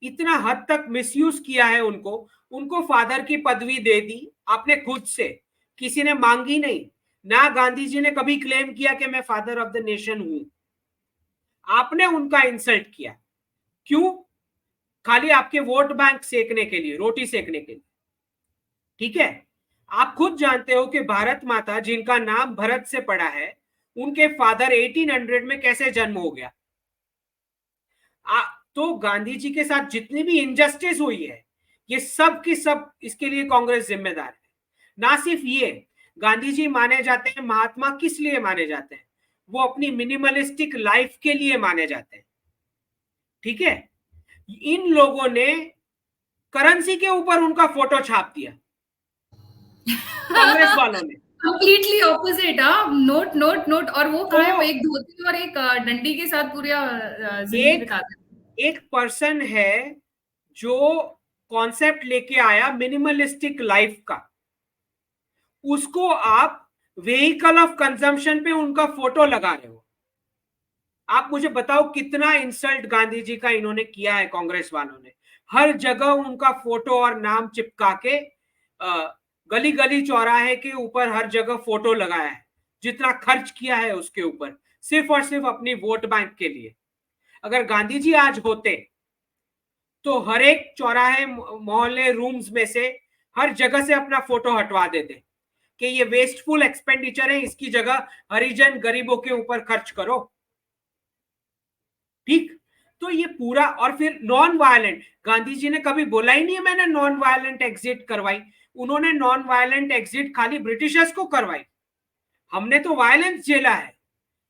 इतना हद तक मिसयूज किया है उनको फादर की पदवी दे दी आपने खुद से, किसी ने मांगी नहीं. ना गांधी जी ने कभी क्लेम किया कि मैं फादर ऑफ द नेशन हूं. आपने उनका इंसल्ट किया. क्यों? खाली आपके वोट बैंक सेकने के लिए, रोटी सेकने के लिए. ठीक है, आप खुद जानते हो कि भारत माता जिनका नाम भरत से पड़ा है उनके फादर 1800 में कैसे जन्म हो गया. तो गांधी जी के साथ जितनी भी इनजस्टिस हुई है, ये सब की सब इसके लिए कांग्रेस जिम्मेदार है। ना सिर्फ ये, गांधी जी माने जाते हैं महात्मा किस लिए माने जाते हैं? वो अपनी मिनिमलिस्टिक लाइफ के लिए माने जाते हैं। ठीक है, इन लोगों ने करेंसी के ऊपर उनका फोटो छाप दिया, कांग्रेस वालों ने। Completely opposite. Note note note. और वो कहा है, वो तो एक धोती और एक डंडी के साथ पूरा जिंदगी एक बिताते हैं। एक पर्सन है जो कॉन्सेप्ट लेके आया मिनिमलिस्टिक लाइफ का, उसको आप व्हीकल ऑफ कंजम्पशन पे उनका फोटो लगा रहे हो। आप मुझे बताओ कितना इंसल्ट गांधी जी का इन्होंने किया है कांग्रेस वालों ने। हर जगह उनका फोटो और नाम चिपका के गली गली चौराहे के ऊपर हर जगह फोटो लगाया है, जितना खर्च किया है उसके ऊपर, सिर्फ और सिर्फ अपनी वोट बैंक के लिए। अगर गांधी जी आज होते तो हर एक चौराहे, मोहल्ले, रूम्स में से हर जगह से अपना फोटो हटवा देते कि ये वेस्टफुल एक्सपेंडिचर है, इसकी जगह हरिजन गरीबों के ऊपर खर्च करो। ठीक, तो ये पूरा। और फिर नॉन वायलेंट, गांधी जी ने कभी बोला ही नहीं है मैंने नॉन वायलेंट एग्जिट करवाई। उन्होंने नॉन वायलेंट एग्जिट खाली ब्रिटिशर्स को करवाई। हमने तो वायलेंस झेला है,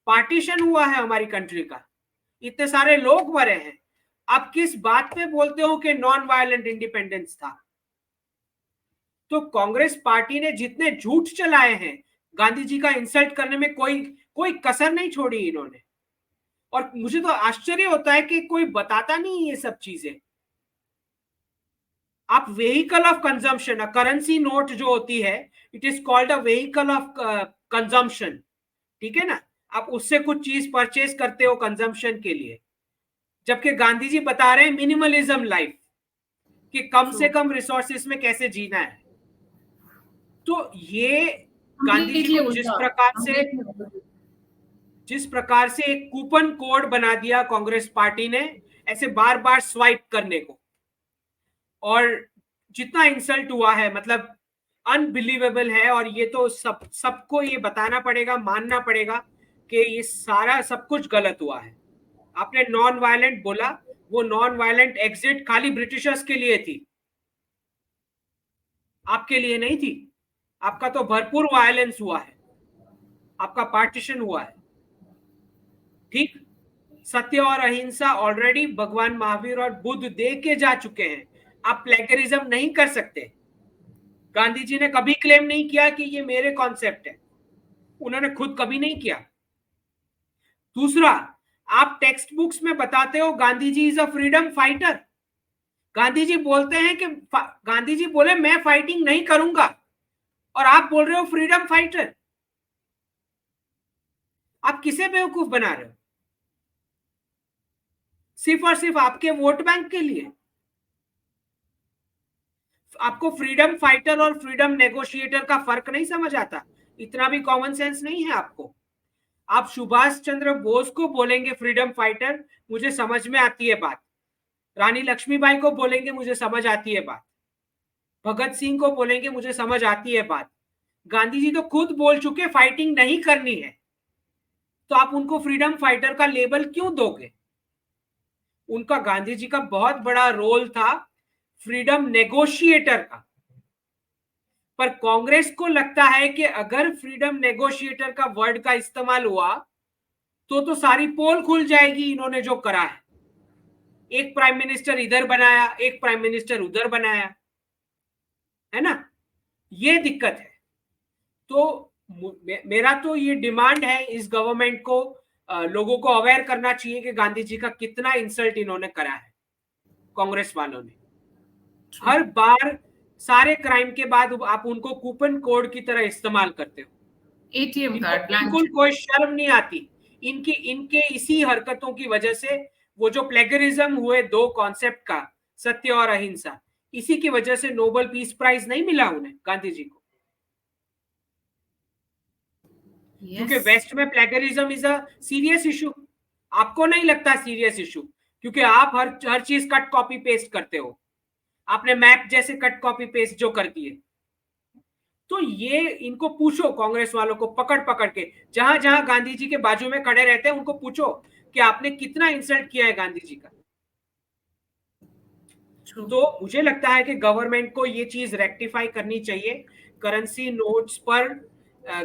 पार्टीशन हुआ है हमारी कंट्री का, इतने सारे लोग मरे हैं। आप किस बात पे बोलते हो कि नॉन वायलेंट इंडिपेंडेंस था? तो कांग्रेस पार्टी ने जितने झूठ चलाए हैं गांधी जी का इंसल्ट करने में, कोई कोई कसर नहीं छोड़ी इन्होंने। और मुझे तो आश्चर्य होता है कि कोई बताता नहीं ये सब चीजें। आप vehicle of consumption, currency note जो होती है, it is called a vehicle of consumption. ठीक है ना, आप उससे कुछ चीज परचेज करते हो कंजम्पशन के लिए, जबकि गांधी जी बता रहे हैं मिनिमलिज्म लाइफ, कि कम से कम रिसोर्सेस में कैसे जीना है। तो ये गांधी जी कंप्लीटली को उल्टा। जिस प्रकार से एक कूपन कोड बना दिया कांग्रेस पार्टी ने, ऐसे बार बार स्वाइप करने को, और जितना इंसल्ट हुआ है, मतलब अनबिलीवेबल है। और ये तो सबको ये बताना पड़ेगा, मानना पड़ेगा कि ये सारा सब कुछ गलत हुआ है। आपने नॉन वायलेंट बोला, वो नॉन वायलेंट एग्जिट खाली ब्रिटिशर्स के लिए थी, आपके लिए नहीं थी। आपका तो भरपूर वायलेंस हुआ है, आपका पार्टीशन हुआ है। ठीक, सत्य और अहिंसा ऑलरेडी भगवान महावीर और बुद्ध दे के जा चुके हैं। आप प्लेगरिज्म नहीं कर सकते। गांधी जी ने कभी क्लेम नहीं किया कि ये मेरे कॉन्सेप्ट है, उन्होंने खुद कभी नहीं किया। दूसरा, आप टेक्स्ट बुक्स में बताते हो Gandhi ji is a freedom fighter. Gandhi ji बोलते हैं कि गांधी जी बोले मैं फाइटिंग नहीं करूंगा, और आप बोल रहे हो फ्रीडम फाइटर। आप किसे बेवकूफ बना रहे हो? सिर्फ और सिर्फ आपके वोट बैंक के लिए। आपको फ्रीडम फाइटर और फ्रीडम नेगोशिएटर का फर्क नहीं समझ आता? इतना भी कॉमन सेंस नहीं है आपको? आप सुभाष चंद्र बोस को बोलेंगे फ्रीडम फाइटर, मुझे समझ में आती है बात। रानी लक्ष्मीबाई को बोलेंगे, मुझे समझ आती है बात। भगत सिंह को बोलेंगे, मुझे समझ आती है बात। गांधी जी तो खुद बोल चुके फाइटिंग नहीं करनी है, तो आप उनको फ्रीडम फाइटर का लेबल क्यों दोगे? उनका, गांधी जी का बहुत बड़ा रोल था फ्रीडम नेगोशिएटर का। पर कांग्रेस को लगता है कि अगर फ्रीडम नेगोशिएटर का वर्ड का इस्तेमाल हुआ तो सारी पोल खुल जाएगी। इन्होंने जो करा है, एक प्राइम मिनिस्टर इधर बनाया, एक प्राइम मिनिस्टर उधर बनाया, है ना, ये दिक्कत है। तो मेरा तो ये डिमांड है इस गवर्नमेंट को, लोगों को अवेयर करना चाहिए कि गांधी जी का कितना इंसल्ट इन्होंने करा है कांग्रेस वालों ने। हर बार सारे क्राइम के बाद आप उनको कूपन कोड की तरह इस्तेमाल करते हो। एटीएम इनको कार्ड, बिल्कुल कोई शर्म नहीं आती। इनके इसी हरकतों की वजह से वो जो प्लेगरिज्म हुए दो कॉन्सेप्ट का, सत्य और अहिंसा, इसी की वजह से नोबेल पीस प्राइज नहीं मिला उन्हें, गांधी जी को। क्योंकि वेस्ट में plagiarism is a serious issue. आपको नहीं लगता सीरियस इशू, क्योंकि आप हर चीज कट कॉपी पेस्ट करते हो। आपने मैप जैसे कट कॉपी पेस्ट जो कर दिए। तो ये इनको पूछो, कांग्रेस वालों को पकड़ पकड़ के, जहां जहां गांधी जी के बाजू में खड़े रहते हैं, उनको पूछो कि आपने कितना इंसल्ट किया है गांधी जी का। तो मुझे लगता है कि गवर्नमेंट को ये चीज रेक्टिफाई करनी चाहिए। करेंसी नोट्स पर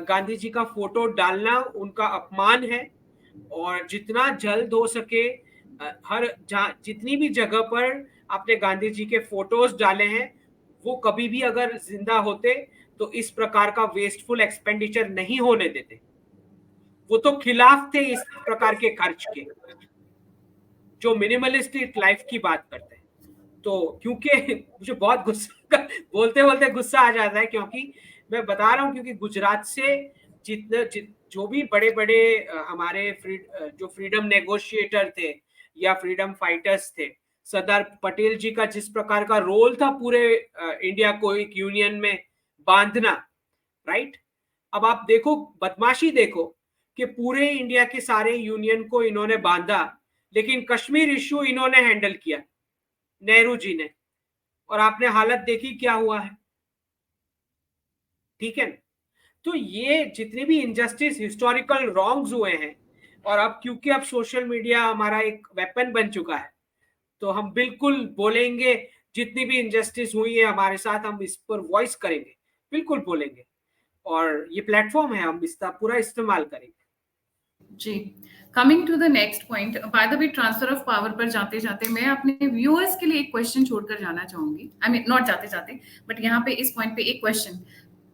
गांधी जी का फोटो डालना उनका अपमान है, और जितना जल्द हो सके हर जितनी भी जगह पर आपने गांधी जी के फोटोज डाले हैं, वो कभी भी अगर जिंदा होते तो इस प्रकार का वेस्टफुल एक्सपेंडिचर नहीं होने देते। वो तो खिलाफ थे इस प्रकार के खर्च के, जो मिनिमलिस्टिक लाइफ की बात करते हैं। तो क्योंकि मुझे बहुत गुस्सा बोलते बोलते गुस्सा आ जाता है, क्योंकि मैं बता रहा हूँ, क्योंकि गुजरात से जो भी बड़े बड़े हमारे जो फ्रीडम नेगोशिएटर थे या फ्रीडम फाइटर्स थे, सरदार पटेल जी का जिस प्रकार का रोल था पूरे इंडिया को एक यूनियन में बांधना, राइट। अब आप देखो, बदमाशी देखो कि पूरे इंडिया के सारे यूनियन को इन्होंने बांधा, लेकिन कश्मीर इश्यू इन्होंने हैंडल किया, नेहरू जी ने, और आपने हालत देखी क्या हुआ है, ठीक है। तो ये जितने भी इनजस्टिस, हिस्टोरिकल रॉन्ग्स हुए हैं, और अब क्योंकि अब सोशल मीडिया हमारा एक वेपन बन चुका है, तो हम बिल्कुल बोलेंगे, जितनी भी इनजस्टिस हुई है हमारे साथ, हम इस पर वॉइस करेंगे, बिल्कुल बोलेंगे, और ये प्लेटफॉर्म है, हम इसका पूरा इस्तेमाल करेंगे। जी, coming to the next point, by the way transfer of power पर जाते जाते मैं अपने व्यूअर्स के लिए एक क्वेश्चन छोड़कर जाना चाहूंगी। आई मीन नॉट जाते जाते, बट यहाँ पे इस पॉइंट पे एक question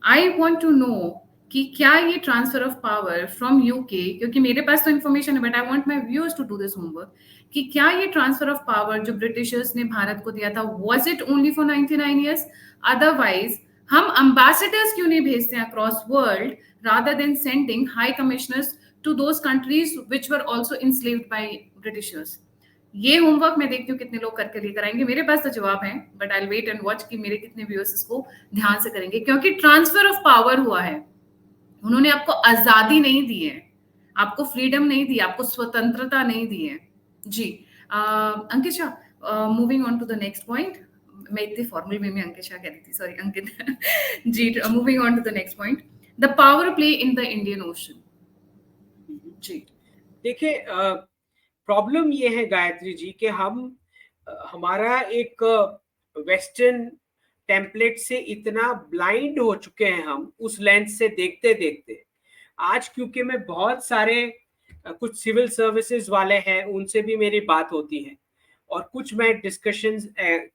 I want to know कि क्या ये transfer of power from UK, क्योंकि मेरे पास तो इन्फॉर्मेशन है but I want my viewers to do this homework, कि क्या ये ट्रांसफर ऑफ पावर जो ब्रिटिशर्स ने भारत को दिया था, was it only for 99 years? Otherwise हम एम्बेसडर्स क्यों नहीं भेजते across world rather than sending high commissioners to those countries which were also enslaved by Britishers? ये होमवर्क मैं देखती हूँ कितने लोग करके लेकर आएंगे। मेरे पास तो जवाब है, but I wait and watch कि मेरे कितने व्यूअर्स इसको ध्यान से करेंगे, क्योंकि ट्रांसफर ऑफ पावर हुआ है। उन्होंने आपको आजादी नहीं दी है, आपको फ्रीडम नहीं दी, आपको स्वतंत्रता नहीं दी है। जी Ankit Shah, moving on to the next point. मैं इतनी फॉर्मल वे में अंकित शाह कह रही थी, सॉरी अंकित। जी, moving on to the next point, the power play in the Indian Ocean. जी देखिए, प्रॉब्लम ये है गायत्री जी कि हमारा एक वेस्टर्न टेम्पलेट से इतना ब्लाइंड हो चुके हैं, हम उस लेंस से देखते देखते। आज क्योंकि मैं बहुत सारे कुछ सिविल सर्विसेज वाले हैं, उनसे भी मेरी बात होती है, और कुछ मैं डिस्कशंस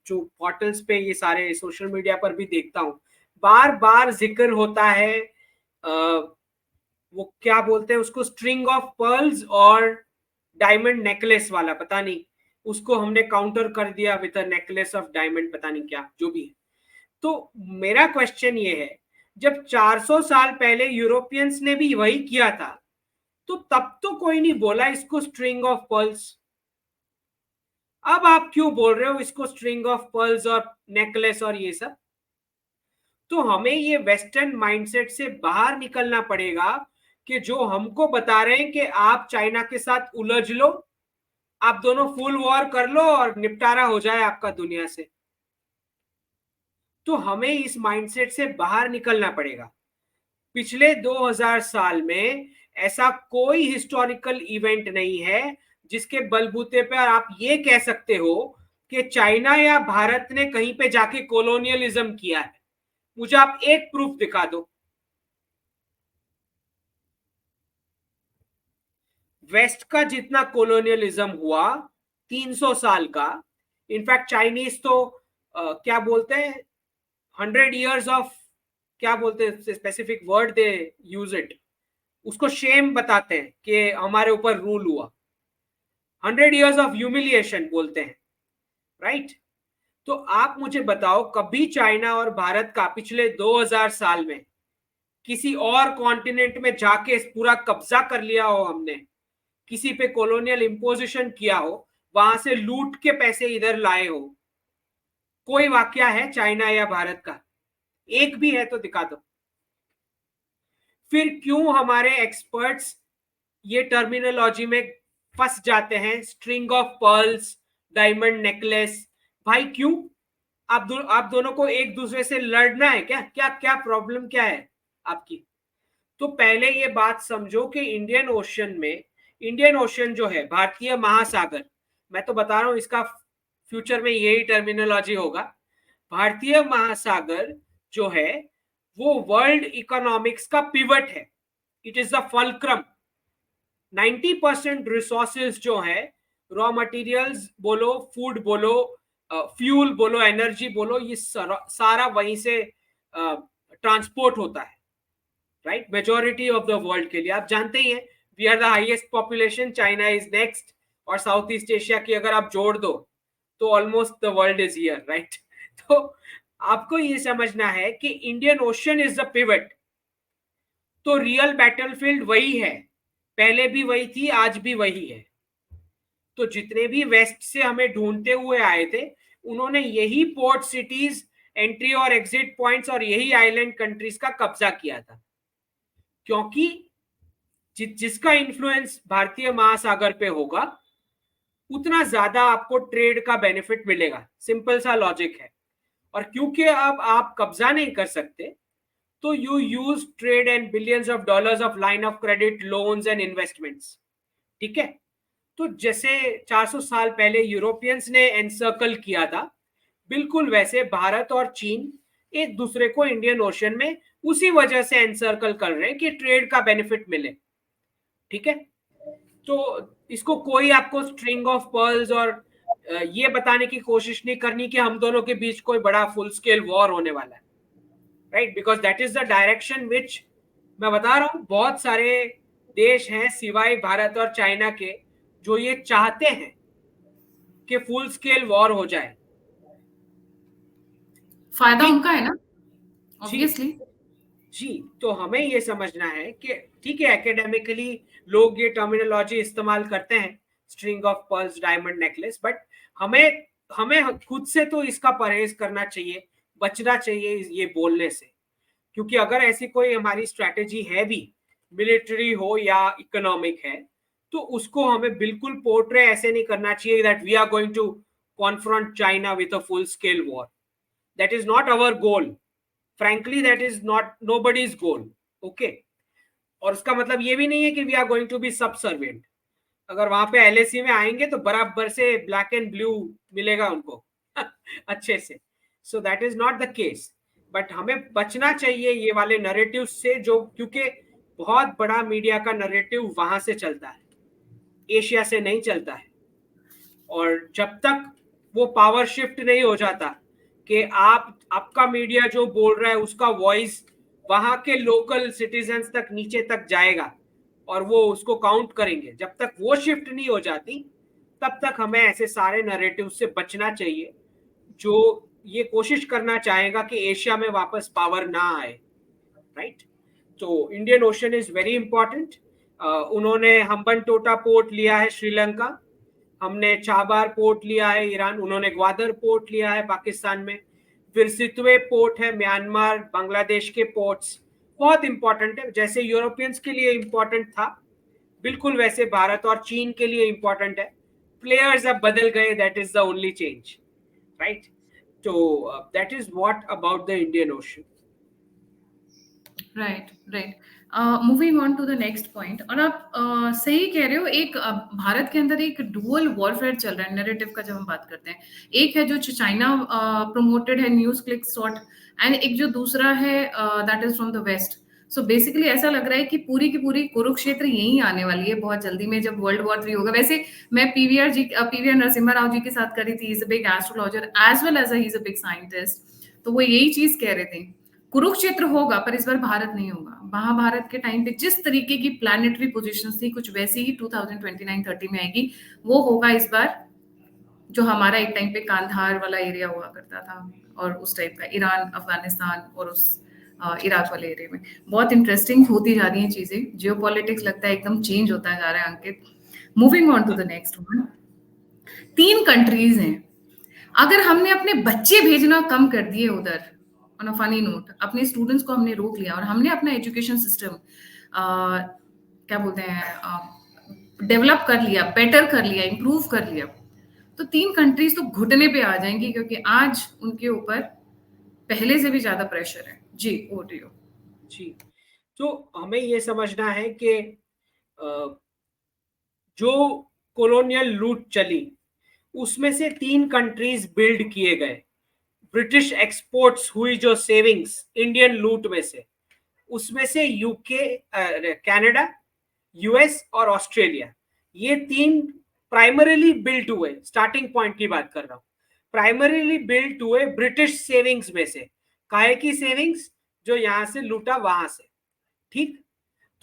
जो पोर्टल्स पे, ये सारे सोशल मीडिया पर भी देखता हूँ, बार बार जिक्र होता है वो क्या बोलते हैं उसको, स्ट्रिंग ऑफ पर्ल्स और डायमंड नेकलेस वाला, पता नहीं, उसको हमने काउंटर कर दिया with a necklace of diamond, पता नहीं क्या जो भी है। तो मेरा क्वेश्चन ये है, जब 400 साल पहले यूरोपियंस ने भी वही किया था, तो तब तो कोई नहीं बोला इसको स्ट्रिंग ऑफ पर्ल्स। अब आप क्यों बोल रहे हो इसको स्ट्रिंग ऑफ पर्ल्स और नेकलेस और ये सब? तो हमें ये वेस्टर्न माइंडसेट से बाहर निकलना पड़ेगा, कि जो हमको बता रहे हैं कि आप चाइना के साथ उलझ लो, आप दोनों फुल वॉर कर लो और निपटारा हो जाए आपका दुनिया से। तो हमें इस माइंडसेट से बाहर निकलना पड़ेगा। पिछले 2000 साल में ऐसा कोई हिस्टोरिकल इवेंट नहीं है जिसके बलबूते पर आप ये कह सकते हो कि चाइना या भारत ने कहीं पे जाके कॉलोनियलिज्म किया है। मुझे आप एक प्रूफ दिखा दो। वेस्ट का जितना कॉलोनियलिज्म हुआ 300 साल का, इनफैक्ट चाइनीज तो क्या बोलते हैं, 100 years ऑफ, क्या बोलते हैं, specific word they use it, उसको शेम बताते हैं कि हमारे ऊपर रूल हुआ। 100 years ऑफ ह्यूमिलिएशन बोलते हैं, राइट। तो आप मुझे बताओ, कभी चाइना और भारत का पिछले 2000 साल में किसी और कॉन्टिनेंट में जाके पूरा कब्जा कर लिया हो, हमने किसी पे कॉलोनियल इंपोजिशन किया हो, वहां से लूट के पैसे इधर लाए हो? कोई वाकया है चाइना या भारत का? एक भी है तो दिखा दो। फिर क्यों हमारे एक्सपर्ट्स ये टर्मिनोलॉजी में फंस जाते हैं, string of pearls, diamond necklace? भाई क्यों? आप दोनों को एक दूसरे से लड़ना है क्या? क्या क्या प्रॉब्लम क्या है आपकी? तो पहले ये बात समझो कि इंडियन ओशन जो है, भारतीय महासागर, मैं तो बता रहा हूं इसका फ्यूचर में यही टर्मिनोलॉजी होगा। भारतीय महासागर जो है वो वर्ल्ड इकोनॉमिक्स का पिवट है, it is the fulcrum. 90% resources जो है, रॉ मटेरियल्स बोलो, फूड बोलो, फ्यूल बोलो, एनर्जी बोलो, ये सारा वहीं से ट्रांसपोर्ट होता है, right. Majority of the world के लिए आप जानते ही हैं, we are the highest population, China is next, और साउथ ईस्ट एशिया की अगर आप जोड़ दो तो almost the world is here, right. तो आपको ये समझना है कि Indian ocean is the pivot. तो रियल बैटलफील्ड वही है, पहले भी वही थी, आज भी वही है। तो जितने भी वेस्ट से हमें ढूंढते हुए आए थे, उन्होंने यही पोर्ट सिटीज, एंट्री और एग्जिट पॉइंट्स और यही आइलैंड कंट्रीज का कब्जा किया था, क्योंकि जिसका इन्फ्लुएंस भारतीय महासागर पे होगा उतना ज्यादा आपको ट्रेड का बेनिफिट मिलेगा, सिंपल सा लॉजिक है। और क्योंकि अब आप कब्जा नहीं कर सकते, तो you use trade and billions of dollars of line of credit, loans and investments, ठीक है। तो जैसे 400 साल पहले यूरोपियंस ने एनसर्कल किया था, बिल्कुल वैसे भारत और चीन एक दूसरे को इंडियन ओशन में उसी वजह से एनसर्कल कर रहे हैं कि ट्रेड का बेनिफिट मिले, ठीक है। तो इसको कोई आपको स्ट्रिंग ऑफ पर्ल्स और ये बताने की कोशिश नहीं करनी कि हम दोनों के बीच कोई बड़ा फुल स्केल वॉर होने वाला है, right, because that is the direction which मैं बता रहा हूं। बहुत सारे देश हैं सिवाय भारत और चाइना के जो ये चाहते हैं कि फुल स्केल वॉर हो जाए। फायदा उनका है ना, ऑब्वियसली। जी, तो हमें ये समझना है कि ठीक है, एकेडमिकली लोग ये टर्मिनोलॉजी इस्तेमाल करते हैं, string of pearls, diamond necklace, but हमें हमें खुद से तो इसका परहेज करना चाहिए, बचना चाहिए ये बोलने से। क्योंकि अगर ऐसी कोई हमारी स्ट्रैटेजी है भी, मिलिट्री हो या इकोनॉमिक है, तो उसको हमें बिल्कुल पोर्ट्रे ऐसे नहीं करना चाहिए that we are going to confront China with a full scale war. That is not our goal, frankly that is not nobody's goal, okay। और उसका मतलब ये भी नहीं है कि we are going to be subservient। अगर वहां पे एलएसी में आएंगे तो बराबर से ब्लैक एंड ब्लू मिलेगा उनको अच्छे से, so that is not the case. But हमें बचना चाहिए ये वाले नरेटिव से, जो क्योंकि बहुत बड़ा मीडिया का नरेटिव वहां से चलता है, एशिया से नहीं चलता है। और जब तक वो पावर शिफ्ट नहीं हो जाता कि आपका मीडिया जो बोल रहा है उसका वॉइस वहां के लोकल सिटीजन्स तक, नीचे तक जाएगा और वो उसको काउंट करेंगे, जब तक वो शिफ्ट नहीं हो जाती तब तक हमें ऐसे सारे नैरेटिव से बचना चाहिए जो ये कोशिश करना चाहेगा कि एशिया में वापस पावर ना आए, राइट। तो Indian ocean is very important. उन्होंने हम्बनटोटा पोर्ट लिया है श्रीलंका, हमने चाबार पोर्ट लिया है ईरान, उन्होंने ग्वादर पोर्ट लिया है पाकिस्तान में, फिर सितवे पोर्ट है म्यांमार, बांग्लादेश के पोर्ट्स बहुत इंपॉर्टेंट है। जैसे यूरोपियंस के लिए इंपॉर्टेंट था, बिल्कुल वैसे भारत और चीन के लिए इंपॉर्टेंट है। प्लेयर्स अब बदल गए, that is the only change, right. तो that is what about the Indian Ocean. Right, right. Moving on to the next point. और आप सही कह रहे हो, एक भारत के अंदर एक डुअल वॉरफेयर चल रहा है नैरेटिव का जब हम बात करते हैं। एक है जो चाइना प्रमोटेड है, न्यूज क्लिक सॉट, एंड एक जो दूसरा है that is from the west. So basically ऐसा लग रहा है कि पूरी की पूरी कुरुक्षेत्र यहीं आने वाली है बहुत जल्दी में, जब वर्ल्ड वॉर 3 होगा। वैसे मैं पीवीआर नरसिम्हा राव जी के साथ करी थी, is a big astrologer as well as he is a big scientist, तो वो यही चीज कह रहे थे, कुरुक्षेत्र होगा पर इस बार भारत नहीं होगा। महाभारत के टाइम पे जिस तरीके की प्लैनेटरी पोजीशंस थी, कुछ वैसी ही 2029-30 में आएगी, वो होगा इस बार, जो हमारा एक टाइम पे कांधार वाला एरिया हुआ करता था, और उस टाइप का ईरान, अफगानिस्तान और उस इराक वाले एरिया में। बहुत इंटरेस्टिंग होती जा रही हैं चीजें, जियोपॉलिटिक्स लगता है एकदम चेंज होता जा रहा है Ankit. Moving on to the next one. 3 countries हैं, अगर हमने अपने बच्चे भेजना कम कर दिए उधर, ऑन अ फनी नोट, अपने स्टूडेंट्स को हमने रोक लिया और हमने अपना एजुकेशन सिस्टम क्या बोलते हैं डेवलप कर लिया, बेटर कर लिया, इंप्रूव कर लिया, तो 3 कंट्रीज तो घुटने पे आ जाएंगी, क्योंकि आज उनके ऊपर पहले से भी ज्यादा प्रेशर है। जी, ओवर टू यू। जी, तो हमें ये समझना है कि जो कॉलोनियल लूट चली उसमें से 3 कंट्रीज बिल्ड किए गए। ब्रिटिश एक्सपोर्ट्स हुई जो सेविंग्स इंडियन लूट में से, उसमें से यूके, कनाडा, यूएस और ऑस्ट्रेलिया, ये 3 प्राइमरीली बिल्ट हुए। स्टार्टिंग पॉइंट की बात कर रहा हूं, प्राइमरीली बिल्ट हुए ब्रिटिश सेविंग्स में से। काहे की सेविंग्स? जो यहां से लूटा वहां से, ठीक।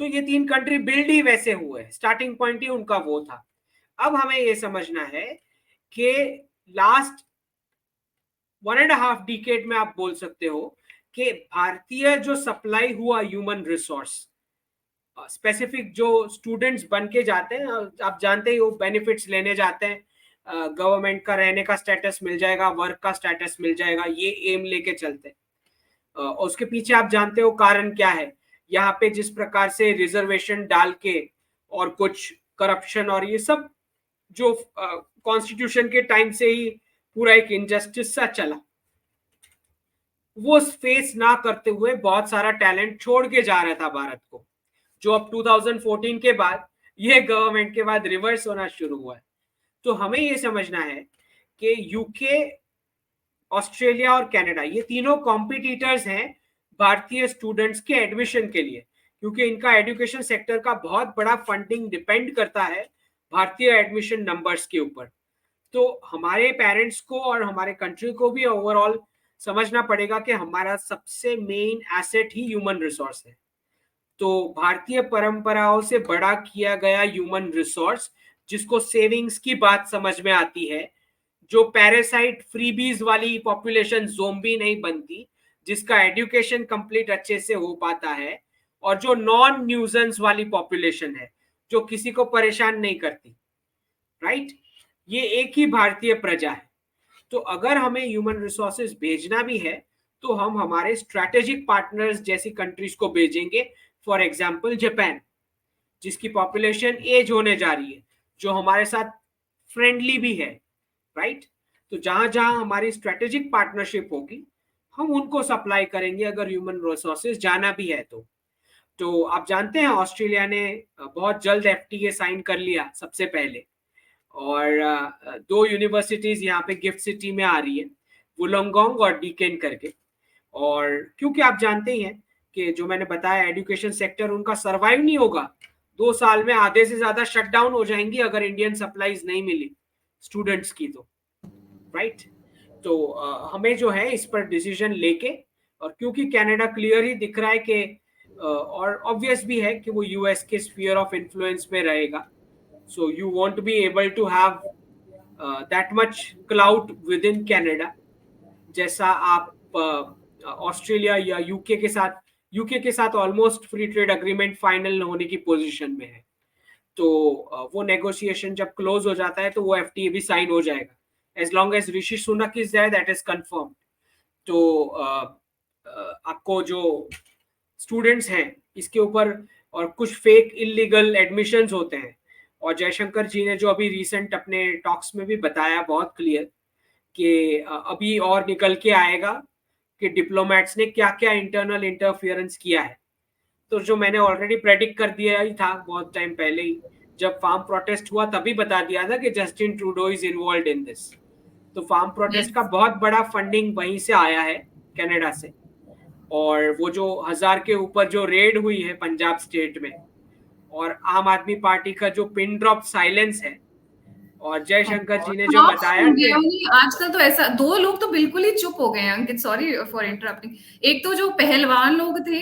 तो ये 3 कंट्री बिल्ड ही वैसे हुए, स्टार्टिंग पॉइंट ही उनका वो था। अब हमें ये समझना है कि लास्ट 1.5 डिकेड में आप बोल सकते हो कि भारतीय जो सप्लाई हुआ ह्यूमन रिसोर्स, स्पेसिफिक जो स्टूडेंट्स बन के जाते हैं, आप जानते ही वो बेनिफिट्स लेने जाते हैं, गवर्नमेंट का रहने का स्टेटस मिल जाएगा, वर्क का स्टेटस मिल जाएगा, ये एम लेके चलते हैं। उसके पीछे आप जानते हो कारण क्या है। यहाँ पे जिस प्रकार से रिजर्वेशन डाल के और कुछ करप्शन और ये सब जो कॉन्स्टिट्यूशन के टाइम से ही पूरा एक इनजस्टिस सा चला, वो फेस ना करते हुए बहुत सारा टैलेंट छोड़ के जा रहा था भारत को, जो अब 2014 के बाद, ये गवर्नमेंट के बाद रिवर्स होना शुरू हुआ है। तो हमें ये समझना है कि यूके, ऑस्ट्रेलिया और कनाडा, ये तीनों कॉम्पिटिटर्स हैं भारतीय स्टूडेंट्स के एडमिशन के लिए, क्योंकि इनका एजुकेशन सेक्टर का बहुत बड़ा फंडिंग डिपेंड करता है भारतीय एडमिशन नंबर्स के ऊपर। तो हमारे पेरेंट्स को और हमारे कंट्री को भी ओवरऑल समझना पड़ेगा कि हमारा सबसे मेन एसेट ही ह्यूमन रिसोर्स है। तो भारतीय परंपराओं से बड़ा किया गया ह्यूमन रिसोर्स, जिसको सेविंग्स की बात समझ में आती है, जो पैरासाइट फ्रीबीज वाली पॉपुलेशन ज़ोंबी नहीं बनती, जिसका एजुकेशन कंप्लीट अच्छे से हो पाता है, और जो नॉन न्यूजेंस वाली पॉपुलेशन है, जो किसी को परेशान नहीं करती, राइट। ये एक ही भारतीय प्रजा है। तो अगर हमें ह्यूमन रिसोर्सेज भेजना भी है तो हम हमारे स्ट्रैटेजिक पार्टनर्स जैसी कंट्रीज को भेजेंगे। फॉर एग्जांपल जापान, जिसकी पॉपुलेशन एज होने जा रही है, जो हमारे साथ फ्रेंडली भी है, राइट। तो जहां जहां हमारी स्ट्रैटेजिक पार्टनरशिप होगी, हम उनको सप्लाई करेंगे अगर ह्यूमन रिसोर्सेज जाना भी है तो आप जानते हैं ऑस्ट्रेलिया ने बहुत जल्द एफटीए साइन कर लिया सबसे पहले, और 2 यूनिवर्सिटीज यहाँ पे गिफ्ट सिटी में आ रही है, वुलंगोंग और डीकेन करके। और क्योंकि आप जानते ही हैं कि जो मैंने बताया, एजुकेशन सेक्टर उनका सरवाइव नहीं होगा, 2 साल में आधे से ज्यादा शटडाउन हो जाएंगी अगर इंडियन सप्लाईज नहीं मिली स्टूडेंट्स की, तो राइट। तो हमें जो है इस पर डिसीजन लेके, और क्योंकि कनाडा क्लियर ही दिख रहा है कि और ऑब्वियस भी है कि वो यूएस के स्फीयर ऑफ इन्फ्लुएंस में रहेगा, so you won't be able to have that much clout within Canada, जैसा आप ऑस्ट्रेलिया या यूके के साथ almost free trade agreement final होने की पोजीशन में है। तो वो नेगोशिएशन जब क्लोज हो जाता है तो वो एफटीए भी साइन हो जाएगा, as long as Rishi Sunak is there, that is confirm. तो आपको जो स्टूडेंट्स हैं इसके ऊपर, और कुछ फेक इलीगल एडमिशंस होते हैं, और जयशंकर जी ने जो अभी रिसेंट अपने टॉक्स में भी बताया बहुत क्लियर कि अभी और निकल के आएगा कि डिप्लोमेट्स ने क्या क्या इंटरनल इंटरफियरेंस किया है। तो जो मैंने ऑलरेडी प्रेडिक्ट कर दिया ही था बहुत टाइम पहले ही, जब फार्म प्रोटेस्ट हुआ तभी बता दिया था कि Justin Trudeau is involve in this. तो फार्म प्रोटेस्ट का बहुत बड़ा फंडिंग वहीं से आया है, कनाडा से। और वो जो 1000 के ऊपर जो रेड हुई है पंजाब स्टेट में, और आम आदमी पार्टी का जो पिन ड्रॉप साइलेंस है, और जयशंकर जी ने जो बताया कि आजकल तो ऐसा 2 लोग तो बिल्कुल ही चुप हो गए हैं अंकित, सॉरी फॉर इंटरप्टिंग। एक तो जो पहलवान लोग थे,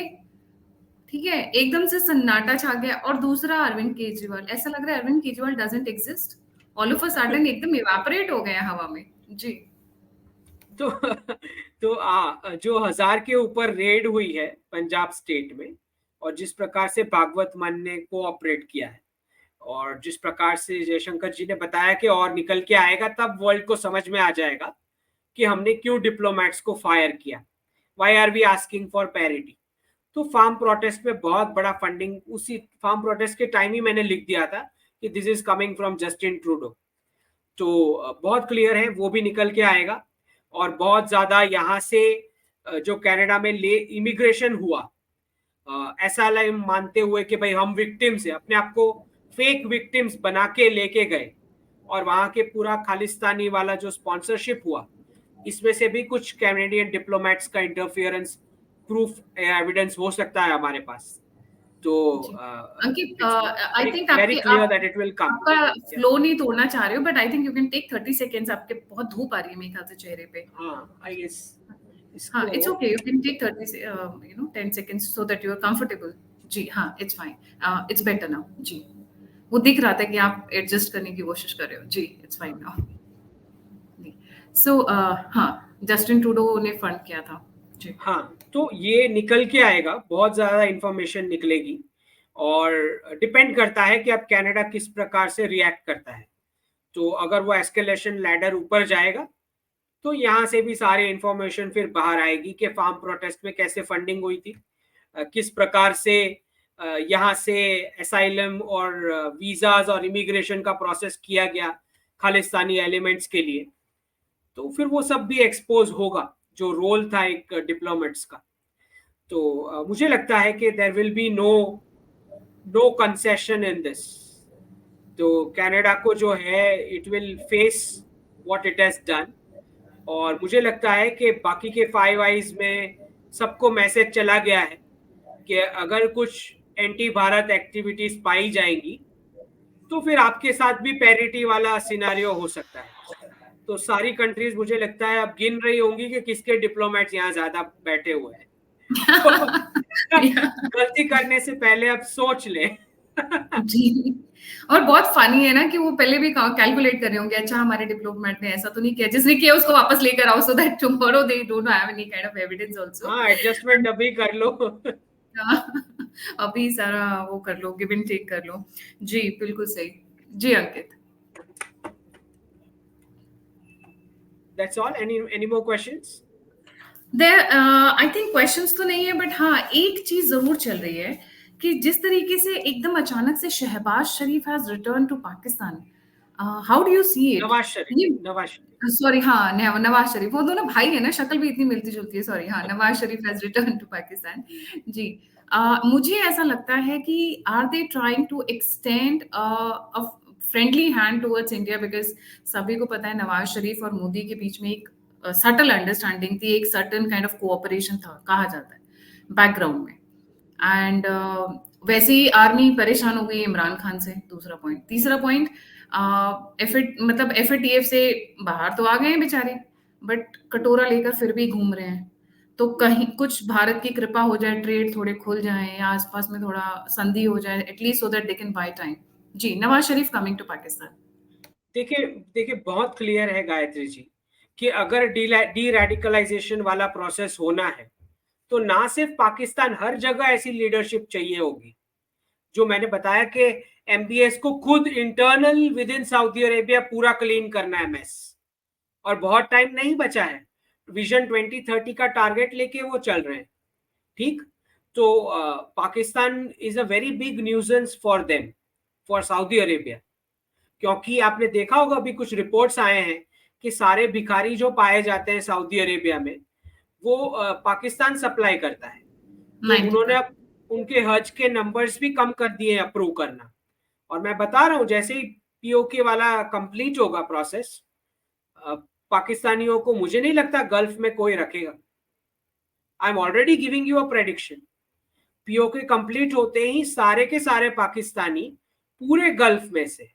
ठीक है, एकदम से सन्नाटा छा गया, और दूसरा अरविंद केजरीवाल, ऐसा लग रहा है Arvind Kejriwal doesn't exist, all of a sudden एकदम इवेपोरेट हो गए हवा में जी। तो जो 1000 के ऊपर रेड हुई है पंजाब स्टेट में, और जिस प्रकार से भागवत मान ने कोऑपरेट किया है, और जिस प्रकार से जयशंकर जी ने बताया कि और निकल के आएगा, तब वर्ल्ड को समझ में आ जाएगा कि हमने क्यों डिप्लोमेट्स को फायर किया, why are we asking for parity. तो फार्म प्रोटेस्ट में बहुत बड़ा फंडिंग, उसी फार्म प्रोटेस्ट के टाइम ही मैंने लिख दिया था कि this is coming from Justin Trudeau. तो बहुत क्लियर है वो भी निकल के आएगा। और बहुत ज्यादा यहाँ से जो कनाडा में ले इमिग्रेशन हुआ, ऐसा मानते हुए कि भाई हम विक्टिम्स हैं, अपने आप को फेक विक्टिम्स बना के लेके गए, और वहाँ के पूरा खालिस्तानी वाला जो स्पॉन्सरशिप हुआ, इसमें से भी कुछ कैनेडियन डिप्लोमेट्स का इंटरफियरेंस प्रूफ एविडेंस हो सकता है हमारे पास। तो Ankit, I think very clear that it will come. आपका फ्लो नहीं तोड़ना चाह रहे हो, but I think you can take 30 seconds. आपके बहुत धूप आ रही है मेरे ख्याल से चेहरे पे। हाँ, आई गेस हाँ, इसको it's okay, you can take 30 10 seconds so that you are comfortable. जी हाँ, it's fine, it's better now. जी, वो दिख रहा था कि आप एडजस्ट करने की कोशिश कर रहे हो। जी, इट्स फाइन नाउ। सो हाँ, जस्टिन ट्रूडो ने फंड किया था। जी हाँ, तो ये निकल के आएगा, बहुत ज्यादा इंफॉर्मेशन निकलेगी, और डिपेंड करता है कि अब कनाडा किस प्रकार से रिएक्ट करता है। तो अगर वो एस्केलेशन लैडर ऊपर जाएगा तो यहाँ से भी सारी इंफॉर्मेशन फिर बाहर आएगी कि फार्म प्रोटेस्ट में कैसे फंडिंग हुई थी, किस प्रकार से यहाँ से असाइलम और वीजाज और इमिग्रेशन का प्रोसेस किया गया खालिस्तानी एलिमेंट्स के लिए। तो फिर वो सब भी एक्सपोज होगा, जो रोल था एक डिप्लोमेट्स का। तो मुझे लगता है कि there will be no concession in this. तो कनाडा को जो है, it will face what it has done. और मुझे लगता है कि बाकी के फाइव आइज में सबको मैसेज चला गया है कि अगर कुछ एंटी भारत एक्टिविटीज पाई जाएंगी तो फिर आपके साथ भी पैरिटी वाला सिनारियो हो सकता है। तो सारी कंट्रीज मुझे लगता है अब गिन रही होंगी कि किसके डिप्लोमेट्स यहाँ ज्यादा बैठे हुए हैं। तो गलती करने से पहले अब सोच ले। जी, और बहुत फनी है ना कि वो पहले भी कैलकुलेट कर रहे होंगे, अच्छा हमारे डिप्लोमेट ने ऐसा तो नहीं किया, जिसने किया उसको वापस लेकर आओ, so that tomorrow they don't have any kind of evidence also. हाँ, एडजस्टमेंट अभी कर लो। अभी सारा वो कर लो, गिव एंड टेक कर लो। जी, बिल्कुल सही। जी Ankit, that's all. Any more questions? I think questions तो नहीं है, बट हाँ, एक चीज जरूर चल रही है कि जिस तरीके से एकदम अचानक से Shehbaz Sharif has return to Pakistan, how do you see it? Nawaz Sharif. Sorry, हाँ, नवाज शरीफ, वो दोनों भाई है ना, शक्ल भी इतनी मिलती जुलती है। सॉरी, हाँ, Nawaz Sharif has return to Pakistan. जी, मुझे ऐसा लगता है कि are they trying to extend a friendly hand towards India, because सभी को पता है नवाज शरीफ और मोदी के बीच में एक सटल अंडरस्टैंडिंग थी, एक सर्टन काइंड ऑफ कोऑपरेशन था, कहा जाता है बैकग्राउंड में। एंड वैसे ही आर्मी परेशान हो गई इमरान खान से। दूसरा पॉइंट, तीसरा पॉइंट, मतलब एफएटीएफ से बाहर तो आ गए हैं बेचारे, बट कटोरा लेकर फिर भी घूम रहे हैं। तो कहीं कुछ भारत की कृपा हो जाए, ट्रेड थोड़े खुल जाए या आसपास में थोड़ा संधि हो जाए, at least so that they can buy time. जी, नवाज शरीफ कमिंग टू पाकिस्तान। देखिए बहुत क्लियर है गायत्री जी कि अगर डी रेडिकलाइजेशन वाला प्रोसेस होना है तो ना सिर्फ पाकिस्तान, हर जगह ऐसी लीडरशिप चाहिए होगी। जो मैंने बताया कि एमबीएस को खुद internal with in Saudi Arabia पूरा क्लीन करना है मैस, और बहुत टाइम नहीं बचा है। विजन 2030 का टारगेट लेके वो चल रहे हैं। ठीक, तो Pakistan is a very big nuisance for them, for Saudi Arabia. क्योंकि आपने देखा होगा अभी कुछ रिपोर्ट्स आए हैं कि सारे भिखारी जो पाए जाते हैं सऊदी अरेबिया में वो पाकिस्तान सप्लाई करता है। तो उन्होंने अब उनके हज के नंबर्स भी कम कर दिए अप्रूव करना। और मैं बता रहा हूं, जैसे ही पीओके वाला कंप्लीट होगा प्रोसेस, पाकिस्तानियों को मुझे नहीं लगता गल्फ में कोई रखेगा। I am already giving you a prediction. PoK complete होते ही सारे के सारे पाकिस्तानी पूरे गल्फ में से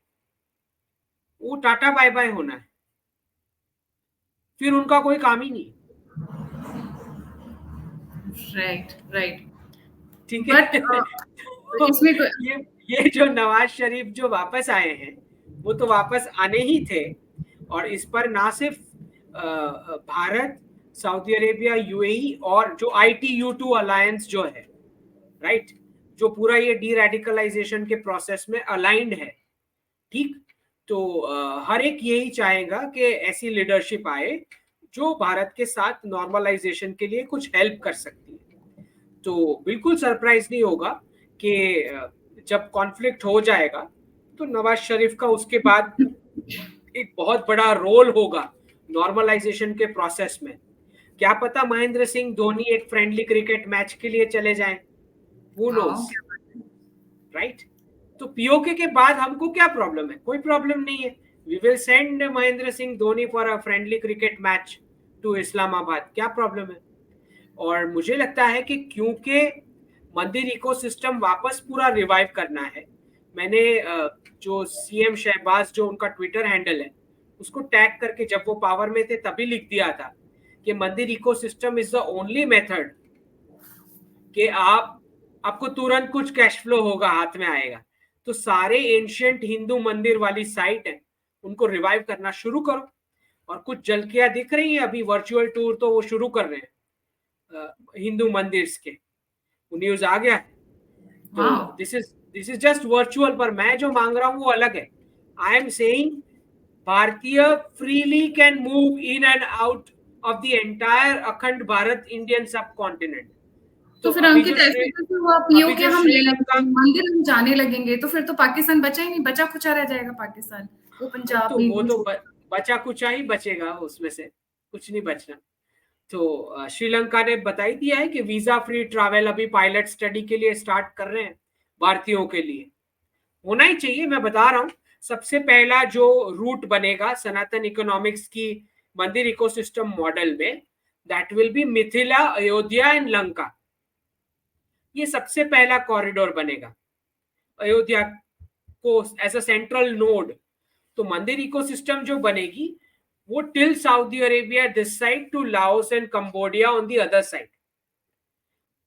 वो टाटा बाय बाय होना है, फिर उनका कोई काम ही नहीं। राइट। ठीक है। बट इसमें ये जो नवाज शरीफ जो वापस आए हैं वो तो वापस आने ही थे, और इस पर ना सिर्फ भारत, सऊदी अरेबिया, यूएई और जो ITU2 अलायंस जो है, राइट, जो पूरा ये डी रेडिकलाइजेशन के प्रोसेस में अलाइंड है। ठीक, तो हर एक यही चाहेगा कि ऐसी लीडरशिप आए जो भारत के साथ नॉर्मलाइजेशन के लिए कुछ हेल्प कर सकती है। तो बिल्कुल सरप्राइज नहीं होगा कि जब कॉन्फ्लिक्ट हो जाएगा तो नवाज शरीफ का उसके बाद एक बहुत बड़ा रोल होगा नॉर्मलाइजेशन के प्रोसेस में। क्या पता महेंद्र सिंह धोनी एक फ्रेंडली क्रिकेट मैच के लिए चले जाएं, who knows, राइट? तो पीओके के बाद हमको क्या प्रॉब्लम है? कोई प्रॉब्लम नहीं है। We will send Mahendra Singh Dhoni for a friendly cricket match to Islamabad, क्या प्रॉब्लम है? और मुझे लगता है कि क्योंकि मंदिर इकोसिस्टम वापस पूरा रिवाइव करना है, मैंने जो सीएम शहबाज जो उनका ट्विटर हैंडल है उसको टैग करके जब वो पावर में थे तभी लिख दिया था कि मंदिर ecosystem is the only method कि आपको तुरंत कुछ कैश फ्लो होगा, हाथ में आएगा। तो सारे एंशियंट हिंदू मंदिर वाली साइट है उनको रिवाइव करना शुरू करो। और कुछ झलकियां दिख रही है अभी, वर्चुअल टूर तो वो शुरू कर रहे हैं हिंदू मंदिर के, न्यूज आ गया है। तो वाह, दिस इज जस्ट वर्चुअल, पर मैं जो मांग रहा हूँ वो अलग है। आई एम सेइंग भारतीय freely can move in and out of the entire अखंड भारत इंडियन सब कॉन्टिनेंट। तो तो फिर अंकित ऐसे तो वो पीओ अभी के जो हम ले श्रीलंका, मंदिर हम जाने लगेंगे तो फिर तो पाकिस्तान बचा ही नहीं, बचा कुचा रह जाएगा पाकिस्तान, वो पंजाब तो में वो वो तो जो। बचा कुचा ही बचेगा, उसमें से कुछ नहीं बचना। तो श्रीलंका ने बता ही दिया है कि वीजा फ्री ट्रैवल अभी पायलट स्टडी के लिए स्टार्ट कर रहे हैं भारतीयों के लिए। होना ही चाहिए, मैं बता रहा हूँ। सबसे पहला जो रूट बनेगा सनातन इकोनॉमिक्स की मंदिर इकोसिस्टम मॉडल में, that will be Mithila, Ayodhya and Lanka. ये सबसे पहला कॉरिडोर बनेगा अयोध्या को एज अ सेंट्रल नोड। तो मंदिर इकोसिस्टम जो बनेगी वो till Saudi Arabia this side to Laos and Cambodia on the other side.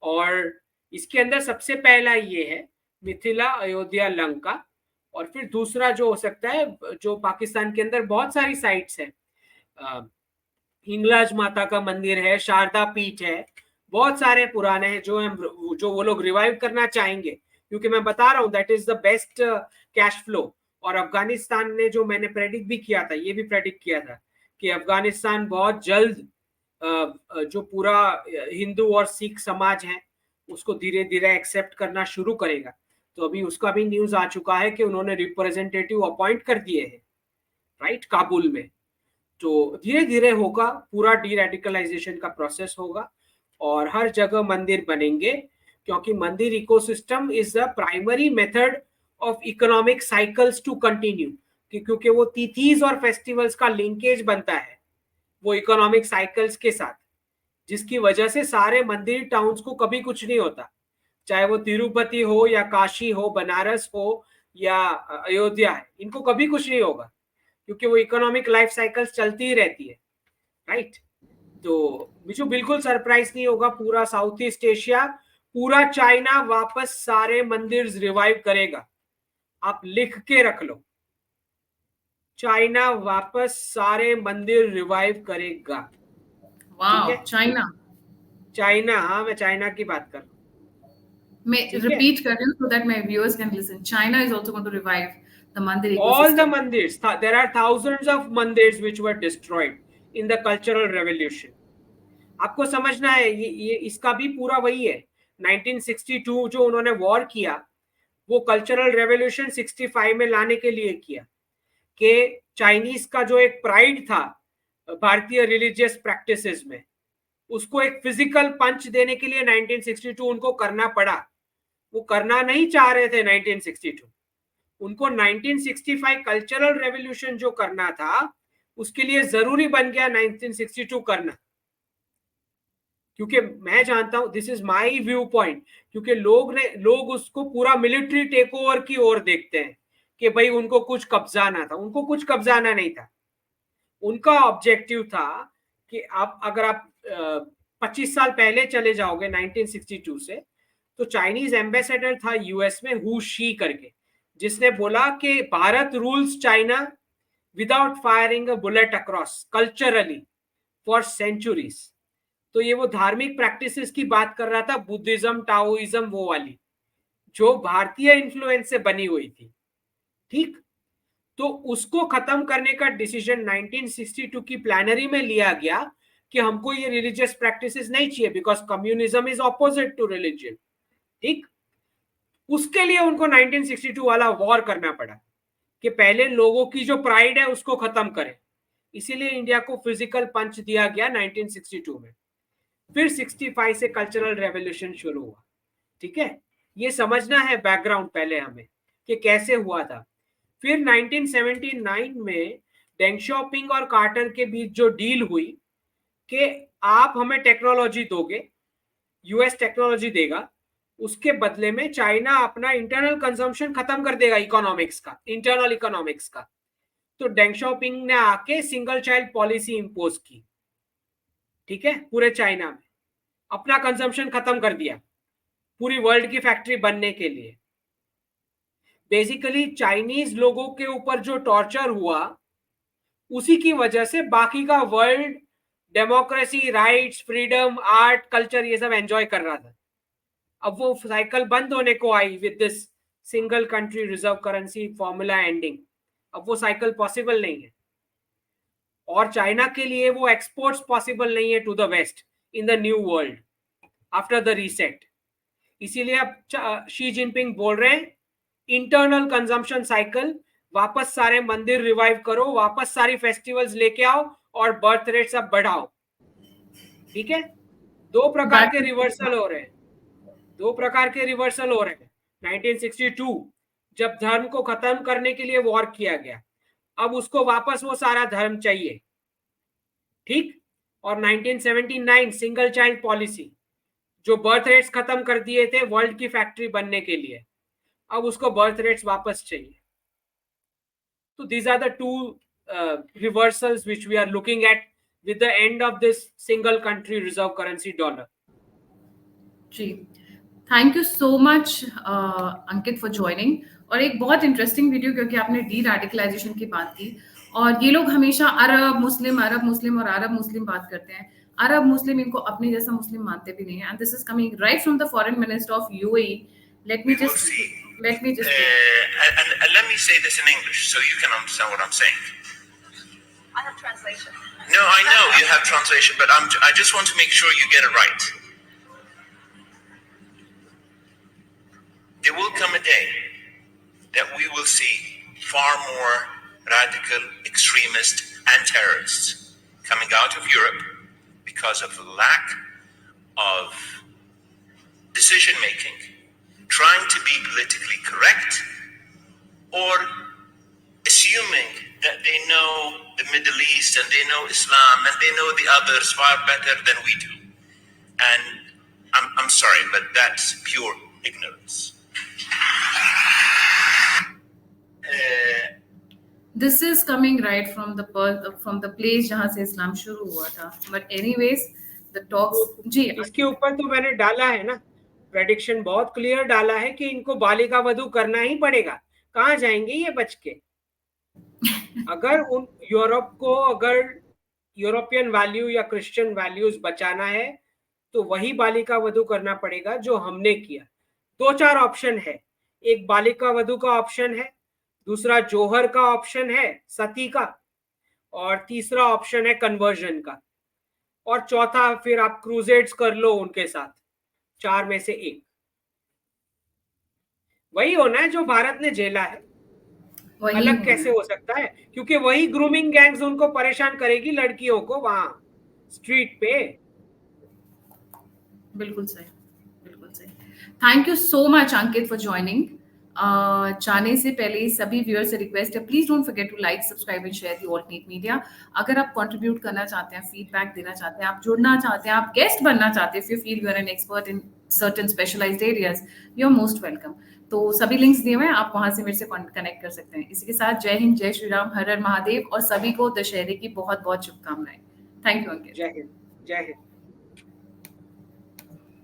और इसके अंदर सबसे पहला ये है मिथिला, अयोध्या, लंका। और फिर दूसरा जो हो सकता है, जो पाकिस्तान के अंदर बहुत सारी साइट्स है, हिंगलाज माता का मंदिर है, शारदा पीठ है, बहुत सारे पुराने हैं जो वो लोग रिवाइव करना चाहेंगे, क्योंकि मैं बता रहा हूँ that is the best cash flow. और अफगानिस्तान ने, जो मैंने प्रेडिक्ट भी किया था, ये भी प्रेडिक्ट किया था कि अफगानिस्तान बहुत जल्द जो पूरा हिंदू और सिख समाज है उसको धीरे धीरे एक्सेप्ट करना शुरू करेगा। तो अभी उसका भी न्यूज आ चुका है कि उन्होंने रिप्रेजेंटेटिव अपॉइंट कर दिए हैं, राइट, काबुल में। तो धीरे धीरे होगा, पूरा डी रेडिकलाइजेशन का प्रोसेस होगा और हर जगह मंदिर बनेंगे, क्योंकि mandir ecosystem is the primary method of economic cycles to continue, क्योंकि वो तिथीज और फेस्टिवल्स का लिंकेज बनता है वो इकोनॉमिक साइकिल्स के साथ, जिसकी वजह से सारे मंदिर टाउन्स को कभी कुछ नहीं होता, चाहे वो तिरुपति हो या काशी हो, बनारस हो या अयोध्या है, इनको कभी कुछ नहीं होगा क्योंकि वो इकोनॉमिक लाइफ साइकिल्स चलती ही रहती है, राइट। तो बिचू बिल्कुल सरप्राइज नहीं होगा, पूरा साउथ ईस्ट एशिया, पूरा चाइना वापस सारे मंदिर रिवाइव करेगा। आप लिख के रख लो, चाइना वापस सारे मंदिर रिवाइव करेगा। ठीक वाह, है, चाइना। चाइना, हाँ मैं चाइना की बात कर रहा हूँ। मैं ठीक है, रिपीट कर रही हूँ so that my viewers can listen. China is also going to revive the mandir all the ecosystem. mandirs, there are thousands of mandirs which were destroyed in the cultural revolution। आपको समझना है, ये इसका भी पूरा वही है। 1962 जो उन्होंने वॉर किया, वो कल्चरल रेवोल्यूशन 65 में लाने के लिए किया कि चाइनीज का जो एक प्राइड था भारतीय रिलीजियस प्रैक्टिसेस में, उसको एक फिजिकल पंच देने के लिए 1962 उनको करना पड़ा। वो करना नहीं चाह रहे थे 1962, उनको 1965 कल्चरल रेवोल्यूशन जो करना था उसके लिए जरूरी बन गया 1962 करना। क्योंकि मैं जानता हूं, this is my view point, क्योंकि लोग उसको पूरा मिलिट्री टेक ओवर की ओर देखते हैं कि भाई उनको कुछ कब्जाना था, उनको कुछ कब्जाना नहीं था। उनका ऑब्जेक्टिव था कि आप अगर आप 25 साल पहले चले जाओगे 1962 से, तो चाइनीज एम्बेसडर था यूएस में, हु शी करके, जिसने बोला कि Bharat rules China without firing a bullet across culturally for centuries. तो ये वो धार्मिक प्रैक्टिसेस की बात कर रहा था, बुद्धिज्म, टाओइज्म, वो वाली जो भारतीय इन्फ्लुएंस से बनी हुई थी, ठीक। तो उसको खत्म करने का डिसीजन 1962 की प्लानरी में लिया गया कि हमको ये रिलीजियस प्रैक्टिसेस नहीं चाहिए, because communism is opposite to religion, ठीक। उसके लिए उनको 1962 वाला वॉर करना पड़ा कि पहले लोगों की जो प्राइड है उसको खत्म करें। इसीलिए इंडिया को फिजिकल पंच दिया गया 1962 में। फिर 65 से कल्चरल रेवोल्यूशन शुरू हुआ, ठीक है। ये समझना है बैकग्राउंड पहले हमें कि कैसे हुआ था। फिर 1979 में डेंग शाओपिंग और कार्टर के बीच जो डील हुई कि आप हमें टेक्नोलॉजी दोगे, यूएस टेक्नोलॉजी देगा, उसके बदले में चाइना अपना इंटरनल कंजम्पशन खत्म कर देगा इकोनॉमिक्स का, इंटरनल इकोनॉमिक्स का। तो डेंग शाओपिंग ने आके सिंगल चाइल्ड पॉलिसी इंपोज की, ठीक है, पूरे चाइना में अपना कंजम्पशन खत्म कर दिया पूरी वर्ल्ड की फैक्ट्री बनने के लिए। बेसिकली चाइनीज लोगों के ऊपर जो टॉर्चर हुआ उसी की वजह से बाकी का world democracy, rights, freedom, art, culture ये सब एंजॉय कर रहा था। अब वो साइकिल बंद होने को आई with this single country reserve currency formula ending. अब वो साइकिल पॉसिबल नहीं है और चाइना के लिए वो एक्सपोर्ट्स पॉसिबल नहीं है to the west in the new world after the reset. इसीलिए अब शी जिनपिंग बोल रहे हैं इंटरनल कंजम्पशन साइकिल, वापस सारे मंदिर रिवाइव करो, वापस सारी फेस्टिवल्स लेके आओ और बर्थ रेट सब बढ़ाओ। ठीक है, दो प्रकार के रिवर्सल हो रहे हैं, 1962 जब धर्म को खत्म करने के लिए वॉर किया गया, अब उसको वापस वो सारा धर्म चाहिए, ठीक। और 1979 सिंगल चाइल्ड पॉलिसी जो बर्थ रेट्स खत्म कर दिए थे वर्ल्ड की फैक्ट्री बनने के लिए, अब उसको बर्थ रेट्स वापस चाहिए। तो these are the two reversals which we are looking at with the end of this single country reserve currency dollar. जी, thank you so much Ankit for joining. और एक बहुत इंटरेस्टिंग वीडियो, क्योंकि आपने डी रेडिकलाइजेशन की बात की और ये लोग हमेशा अरब मुस्लिम और अरब मुस्लिम बात करते हैं। अरब मुस्लिम इनको अपने जैसा मुस्लिम मानते भी नहीं है, and this is coming right from the foreign minister of UAE. Let me just and let me say this in English so you can understand what I'm saying. I have translation. No, I know you have translation, but I just want to make sure you get it right. There will come a day that we will see far more radical extremists and terrorists coming out of Europe because of the lack of decision making, trying to be politically correct, or assuming that they know the Middle East and they know Islam and they know the others far better than we do. And I'm sorry, but that's pure ignorance. This is coming right from the place जहाँ से इस्लाम शुरू हुआ था। But anyways, the talks जी इसके ऊपर तो मैंने डाला है ना, प्रेडिक्शन बहुत क्लियर डाला है कि इनको बालिका वधू करना ही पड़ेगा। कहाँ जाएंगे ये बच के? अगर उन यूरोप को अगर यूरोपियन वैल्यू या क्रिश्चियन वैल्यूज बचाना है तो वही बालिका वधू करना पड़ेगा जो हमने किया। 2-4 ऑप्शन है, एक बालिका वधू का ऑप्शन है, दूसरा जोहर का ऑप्शन है, सती का, और तीसरा ऑप्शन है कन्वर्जन का, और चौथा फिर आप क्रूजेड्स कर लो उनके साथ। 4 में से एक वही होना है जो भारत ने झेला है। अलग कैसे हो सकता है? क्योंकि वही ग्रूमिंग गैंग्स उनको परेशान करेगी, लड़कियों को वहां स्ट्रीट पे। बिल्कुल सही, बिल्कुल सही। Thank you so much Ankit for joining. जाने से पहले सभी व्यूअर्स से रिक्वेस्ट है, please don't forget to like, subscribe and share the alternate media. अगर आप कंट्रीब्यूट करना चाहते हैं, फीडबैक देना चाहते हैं, आप जुड़ना चाहते हैं, आप गेस्ट बनना चाहते हैं, if you feel you are an expert in certain specialised areas, you are most welcome. तो सभी लिंक्स दिए हुए हैं, आप वहां से मेरे से कनेक्ट कर सकते हैं। इसी के साथ जय हिंद, जय श्री राम, हर हर महादेव, और सभी को दशहरे की बहुत बहुत शुभकामनाएं। थैंक यू अंकित। जय हिंद, जय हिंद।